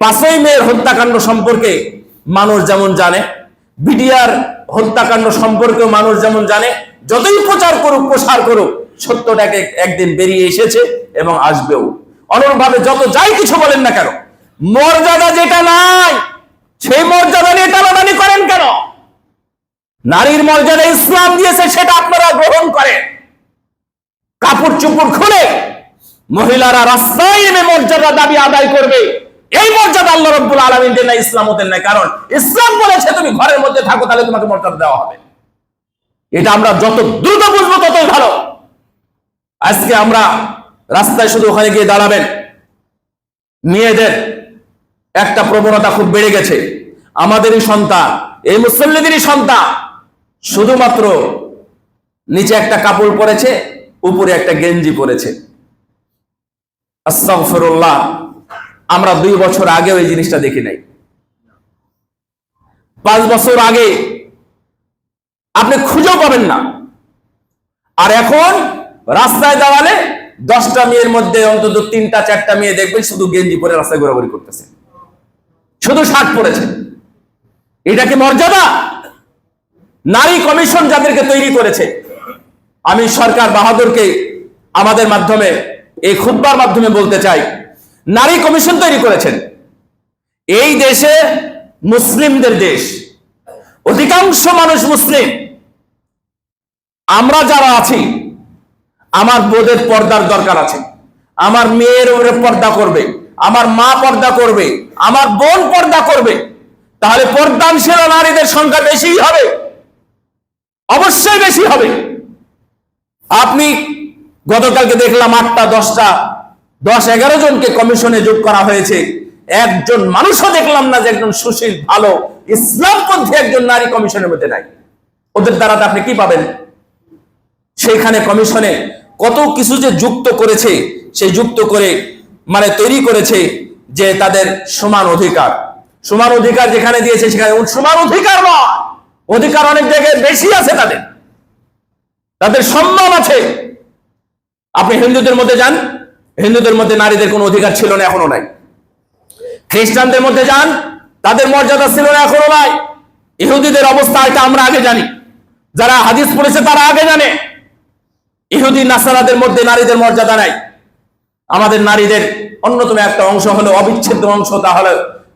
5ই মের হত্যাকাণ্ড সম্পর্কে মানুষ যেমন জানে, বিডিআর হত্যাকাণ্ড সম্পর্কেও মানুষ যেমন জানে, যতই প্রচার করুক, প্রসার করুক, সত্যটাকে একদিন বেরিয়ে এসেছে এবং আসবেও। অনুরূপভাবে যত যাই কিছু বলেন না কেন, মর্যাদা যেটা নাই সেই মর্যাদা নিয়ে টানাটানি করেন কেন? নারীর মর্যাদা ইসলাম দিয়েছে, সেটা আপনারা গ্রহণ করেন। কাপড় চোপড় খুলে মহিলারা রাস্তায় নেমে মর্যাদা দাবি আদায় করবে, এই মর্যাদা আল্লাহ রাব্বুল আলামিন দেন না, ইসলামও দেন না। কারণ ইসলাম বলেছে তুমি ঘরের মধ্যে থাকো, তাহলে তোমাকে মর্যাদা দেওয়া হবে। এটা আমরা যত দ্রুত বুঝবো ততই ভালো। আজকে আমরা রাস্তায় শুধু ওখানে গিয়ে দাঁড়াবেন, মেয়েদের একটা প্রবণতা খুব বেড়ে গেছে, আমাদেরই সন্তান, এই মুসল্লিদেরই সন্তান, শুধুমাত্র নিচে একটা কাপড় পরেছে, উপরে একটা গেঞ্জি পরেছে। আস্তাগফিরুল্লাহ, আমরা 2 বছর আগেও এই জিনিসটা দেখি নাই। 5 বছর আগে আপনি খুঁজেও পাবেন না। আর এখন রাস্তায় দাঁড়ালে 10টা মেয়ের মধ্যে অন্তত 3টা 4টা মেয়ে দেখবেন শুধু গেঞ্জি পরে রাস্তায় ঘোরাঘুরি করতেছে, শুধু শার্ট পরেছে। এটা কি মর্যাদা? নারী কমিশন যাদেরকে তৈরি করেছে, আমি সরকার বাহাদুরকে আমাদের মাধ্যমে, এই খুতবার মাধ্যমে বলতে চাই, নারী কমিশন তৈরি করেছেন। এই দেশে মুসলিমদের দেশ, অধিকাংশ মানুষ মুসলিম, আমরা যারা আছি, আমার বোধের পর্দার দরকার আছে, আমার মেয়ের উপরে পর্দা করবে, আমার মা পর্দা করবে, আমার বোন পর্দা করবে, তাহলে পর্দানশীল নারীদের সংখ্যা বেশি হবে, অবশ্যই বেশি হবে। আপনি গতকালকে দেখলাম 8টা 10টা 10-11 জনকে কমিশনে যোগ করা হয়েছে, একজন মানুষও দেখলাম না যে একজন সুশীল ভালো ইসলামপন্থী একজন নারী কমিশনের মধ্যে নাই। ওদের দ্বারা আপনি কি পাবেন? সেইখানে কমিশনে কত কিছু যে যুক্ত করেছে, সেই যুক্ত করে মানে তৈরি করেছে যে তাদের সমান অধিকার, সমান অধিকার যেখানে দিয়েছে সেখানে সমান অধিকার নয়, অধিকার অনেক জায়গায় বেশি আছে, তাদের সম্মান আছে। আপনি হিন্দুদের মধ্যে যান, হিন্দুদের মধ্যে নারীদের কোনো অধিকার ছিল না, এখনো নাই। খ্রিস্টানদের মধ্যে যান, তাদের মর্যাদা ছিল না, এখনো নাই। ইহুদিদের অবস্থা এটা আমরা আগে জানি, যারা হাদিস পড়েছে তারা আগে জানে। ইহুদি নাসারাদের মধ্যে নারীদের মর্যাদা নাই। আমাদের নারীদের অন্যতম একটা অংশ হলো, অবিচ্ছেদ্য অংশ, তাহলে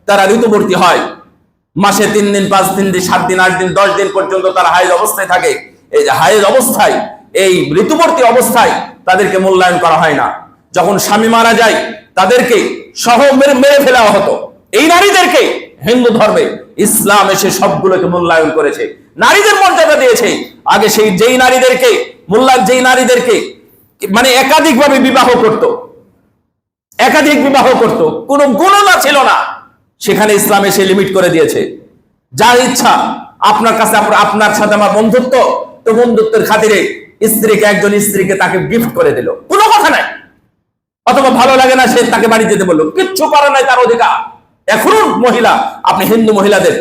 তারা ঋতুবর্তী হয়। মাসে 3 দিন 5 দিন 7 দিন 8 দিন 10 দিন পর্যন্ত তারা হায়েজ অবস্থায় থাকে। এই যে হায়েজ অবস্থায়, এই ঋতুবর্তী অবস্থায় তাদেরকে মূল্যায়ন করা হয় না। যখন স্বামী মারা যায় তাদেরকে সহ মেরে ফেলা হতো। এই নারীদেরকে হিন্দু ধর্মে ইসলাম এসে সবগুলোকে মূল্যায়ন করেছে, নারীদের মর্যাদা দিয়েছে। আগে সেই যেই নারীদেরকে যেই নারীদেরকে মানে একাধিকভাবে বিবাহ করত, একাধিক বিবাহ করত, কোনো গণনা ছিল না, সেখানে ইসলাম এসে লিমিট করে দিয়েছে। যার ইচ্ছা, আপনার কাছে আপনার সাথে আমার বন্ধুত্ব, তো বন্ধুত্বের খাতিরে একজন স্ত্রীকে তাকে গিফট করে দিল, কোনো কথা নাই। অথবা ভালো লাগে না, সে তাকে বাড়ি যেতে বললো, কিচ্ছু করার নাই, তার অধিকার। এখনো মহিলা, আপনি হিন্দু মহিলাদের,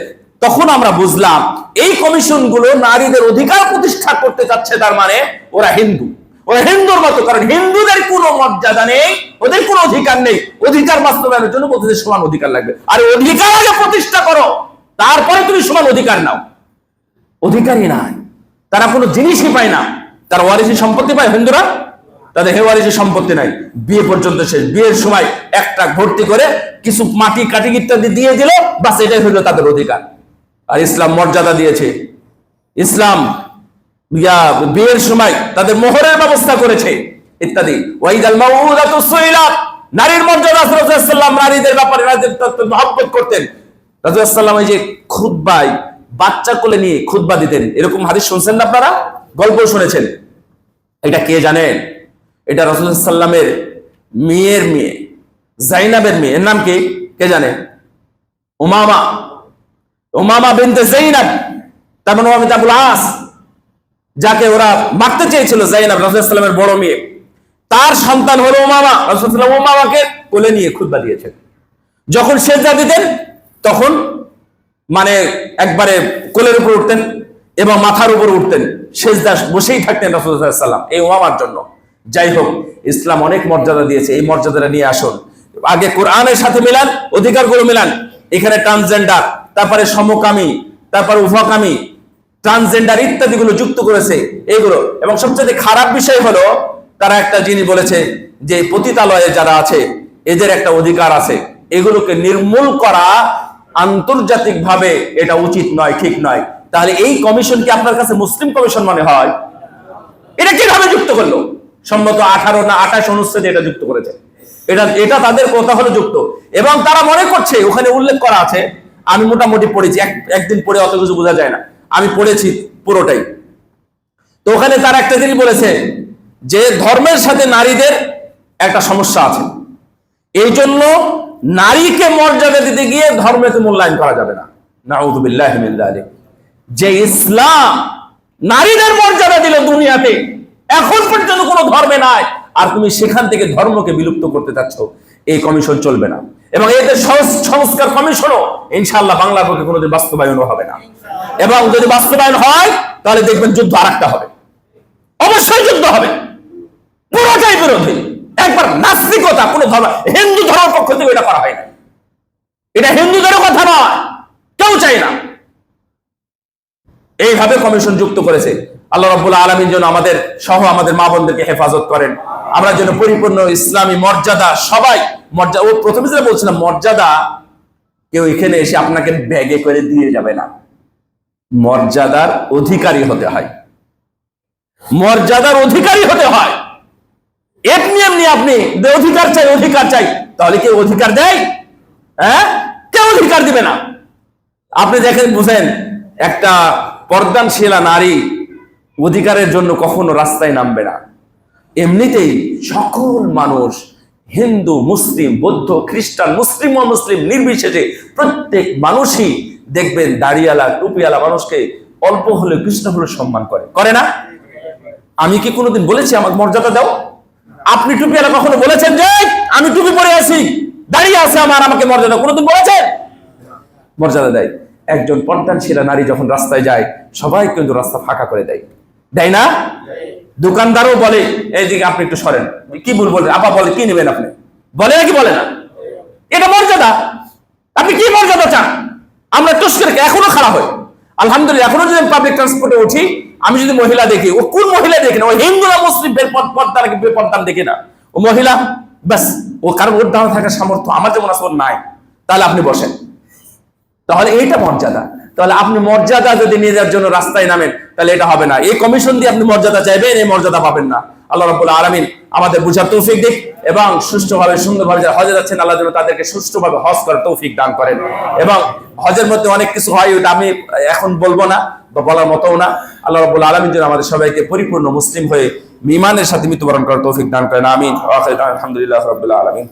তখন আমরা বুঝলাম এই কমিশন গুলো নারীদের অধিকার প্রতিষ্ঠা করতে যাচ্ছে, তার মানে ওরা হিন্দু, ওরা হিন্দুর মতো। কারণ হিন্দুদের কোনো মর্যাদা নেই, ওদের কোনো অধিকার নেই। অধিকার বাস্তবায়নের জন্য বলতে সমান অধিকার লাগবে, আর অধিকার আগে প্রতিষ্ঠা করো, তারপরে তুমি সমান অধিকার নাও। অধিকারই নাই, তারা কোনো জিনিসই পায় না। তারা ওয়ারিসি সম্পত্তি পায় হিন্দুরা, তাদের ওয়ারিসি সম্পত্তি নাই, বিয়ে পর্যন্ত শেষ। বিয়ের সময় একটা ভর্তি করে কিছু মাটি কাটি ইত্যাদি দিয়ে দিল, বাস, এটাই হলো তাদের অধিকার। আর ইসলাম মর্যাদা দিয়েছে। ইসলাম বিয়ের সময় তাদের মোহরের ব্যবস্থা করেছে ইত্যাদি। ওয়াইদাল মাউউদাতু সুইলাত, নারীর মর্যাদা। রাসূলুল্লাহ সাল্লাল্লাহু আলাইহি ওয়াসাল্লাম নারীদের ব্যাপারে মহব্বত করতেন। রাসূলুল্লাহ সাল্লাল্লাহু আলাইহি ওয়াসাল্লাম এই যে খুতবায় বাচ্চা কোলে নিয়ে খুতবা দিতেন, এরকম হাদিস শুনছেন না আপনারা? গল্প শুনেছেন? এটা কে জানেন? এটা রাসূলুল্লাহ সাল্লাল্লাহু আলাইহি ওয়াসাল্লামের মেয়ের মেয়ে, জাইনাবের মেয়ে। এর নাম কি? কে জানে? উমামা, উমামা বিনতে যায়েনাব, তার মানে উমামা বিনতে আবুল আস, যাকে ওরা মারতে চেয়েছিল। যায়েনাব রাসূলুল্লাহ সাল্লাল্লাহু আলাইহি ওয়াসাল্লামের বড় মেয়ে, তার সন্তান হলো উমামা। রাসূলুল্লাহ সাল্লাল্লাহু আলাইহি ওয়াসাল্লাম উমামাকে কোলে নিয়ে খুতবা দিয়েছেন। যখন সেজদা দিতেন তখন মানে একবারে কোলের উপর উঠতেন এবং মাথার উপর উঠতেন, সেজদা বসেই থাকতেন রাসূলুল্লাহ সাল্লাল্লাহু আলাইহি ওয়াসাল্লাম এই উমামার জন্য। যাই হোক, ইসলাম অনেক মর্যাদা দিয়েছে, এই মর্যাদাটা নিয়ে আসুন। আগে কোরআনের সাথে মিলান, অধিকারগুলো মিলান। এখানে ট্রান্সজেন্ডার, তারপরে সমকামী, তারপরে উভকামী, ট্রান্সজেন্ডার ইত্যাদিগুলো যুক্ত করেছে এইগুলো। এবং সবচেয়ে খারাপ বিষয় হলো তারা একটা জিনিস বলেছে যে পতিতালয়ে যারা আছে এদের একটা অধিকার আছে, এগুলোকে নির্মূল করা আন্তর্জাতিকভাবে এটা উচিত নয়, ঠিক নয়। তাহলে এই কমিশন কি আপনার কাছে মুসলিম কমিশন মনে হয়? এটা কিভাবে যুক্ত করলো? সম্ভবত 18 না 28 অনুচ্ছেদে এটা যুক্ত করেছে। এটা তাদের কথা হলো যুক্ত। এবং তারা মনে করছে, ওখানে উল্লেখ করা আছে, আমি মোটামুটি পড়েছি, একদিন পড়ে অত কিছু বোঝা যায় না, আমি পড়েছি পুরোটাই। তো ওখানে তারা একটা জিনিস বলেছে যে ধর্মের সাথে নারীদের একটা সমস্যা আছে, এই জন্য নারীকে মর্যাদা দিতে গিয়ে ধর্মকে মূল্যায়ন করা যাবে না। নাউযু বিল্লাহি মিন যালিক। যে ইসলাম নারীদের মর্যাদা দিল দুনিয়াতে, এখন পর্যন্ত কোনো ধর্মে নাই, আর তুমি সেখান থেকে ধর্মকে বিলুপ্ত করতে চাচ্ছ, এই কমিশন চলবে না। এবং এদের সংস্কার কমিশনও ইনশাআল্লাহ বাংলার পক্ষে কোনোদিন বাস্তবায়নও হবে না। এবং যদি বাস্তবায়ন হয় তাহলে দেখবেন যুদ্ধ আরেকটা হবে, অবশ্যই যুদ্ধ হবে, পুরোটাই বিরোধী। একবার নাস্তিকতা, কোনো ধর্ম, হিন্দু ধর্মের পক্ষ থেকে এটা করা হয় না, এটা হিন্দুদেরও কথা নয়, কেউ চাই না। এইভাবে কমিশন যুক্ত করেছে। আল্লাহ রাব্বুল আলামিন যেন আমাদের সহ আমাদের মা বোনদেরকে হেফাজত করেন, আমরা যেন পরিপূর্ণ ইসলামী মর্যাদা, সবাই মর্যাদা, ও প্রথমে যেটা বলছিলাম, মর্যাদা কেউ এখানে এসে আপনাকে ব্যাগে করে দিয়ে যাবে না, মর্যাদার অধিকারী হতে হয়। মর্যাদার অধিকারী হতে হয়। এমনি এমনি আপনি অধিকার চাই, তাহলে কেউ অধিকার দেয়? হ্যাঁ, কেউ অধিকার দিবে না। আপনি দেখেন, বুঝেন, একটা পর্দানশীলা নারী অধিকারের জন্য কখনো রাস্তায় নামবে না। এমনিতেই সকল মানুষ, হিন্দু, মুসলিম, বৌদ্ধ, খ্রিস্টান, মুসলিম অমুসলিম নির্বিশেষে প্রত্যেক মানুষই দেখবেন দাড়িওয়ালা টুপিওয়ালা মানুষকে অল্প হলেও কৃষ্ণ হলেও সম্মান করে না? আমি কি কোনোদিন বলেছি আমাকে মর্যাদা দাও? আপনি টুপিওয়ালা কখনো বলেছেন যে আমি টুপি পরে আছি, দাঁড়িয়ে আছে আমাকে মর্যাদা? কোনোদিন বলেছেন? মর্যাদা দেয়। একজন পর্দানশীলা নারী যখন রাস্তায় যায়, সবাই কিন্তু রাস্তা ফাঁকা করে দেয় না? দোকানদারও বলে এইদিকে আপনি একটু সরেন। কি বলে আপা, বলে কি নেবেন আপনি, বলে নাকি বলে না? এটা মর্যাদা। আপনি কি মর্যাদা চান? আমরা টুস্কের এখনো খারাপ হয়। আলহামদুলিল্লাহ, এখনো যদি পাবলিক ট্রান্সপোর্টে উঠি, আমি যদি মহিলা দেখি, ও কোন মহিলা দেখি না, ও হিন্দু না মুসলিম বেপর্দা দেখি না, ও মহিলা, ব্যাস, ও কারণ ওর দাঁড়া থাকার সামর্থ্য আমার যেমন আসল নাই। তাহলে আপনি বসেন। তাহলে এইটা মর্যাদা। তাহলে আপনি মর্যাদা যদি নিজের জন্য রাস্তায় নামেন, তাহলে এটা হবে না। এই কমিশন দিয়ে আপনি মর্যাদা চাইবেন, এই মর্যাদা পাবেন না। আল্লাহ রাব্বুল আলামিন আমাদের বুঝার তৌফিক দিক, এবং সুষ্ঠুভাবে সুন্দরভাবে যারা হজে যাচ্ছেন, আল্লাহ যেন তাদেরকে সুষ্ঠুভাবে হজ করার তৌফিক দান করেন। এবং হজের মধ্যে অনেক কিছু হয়, ওটা আমি এখন বলবো না বা বলার মতো না। আল্লাহ রাব্বুল আলামিন যেন আমাদের সবাইকে পরিপূর্ণ মুসলিম হয়ে ঈমানের সাথে মৃত্যুবরণ করার তৌফিক দান করেন। আমিন। আলহামদুলিল্লাহ রাব্বিল আলামিন।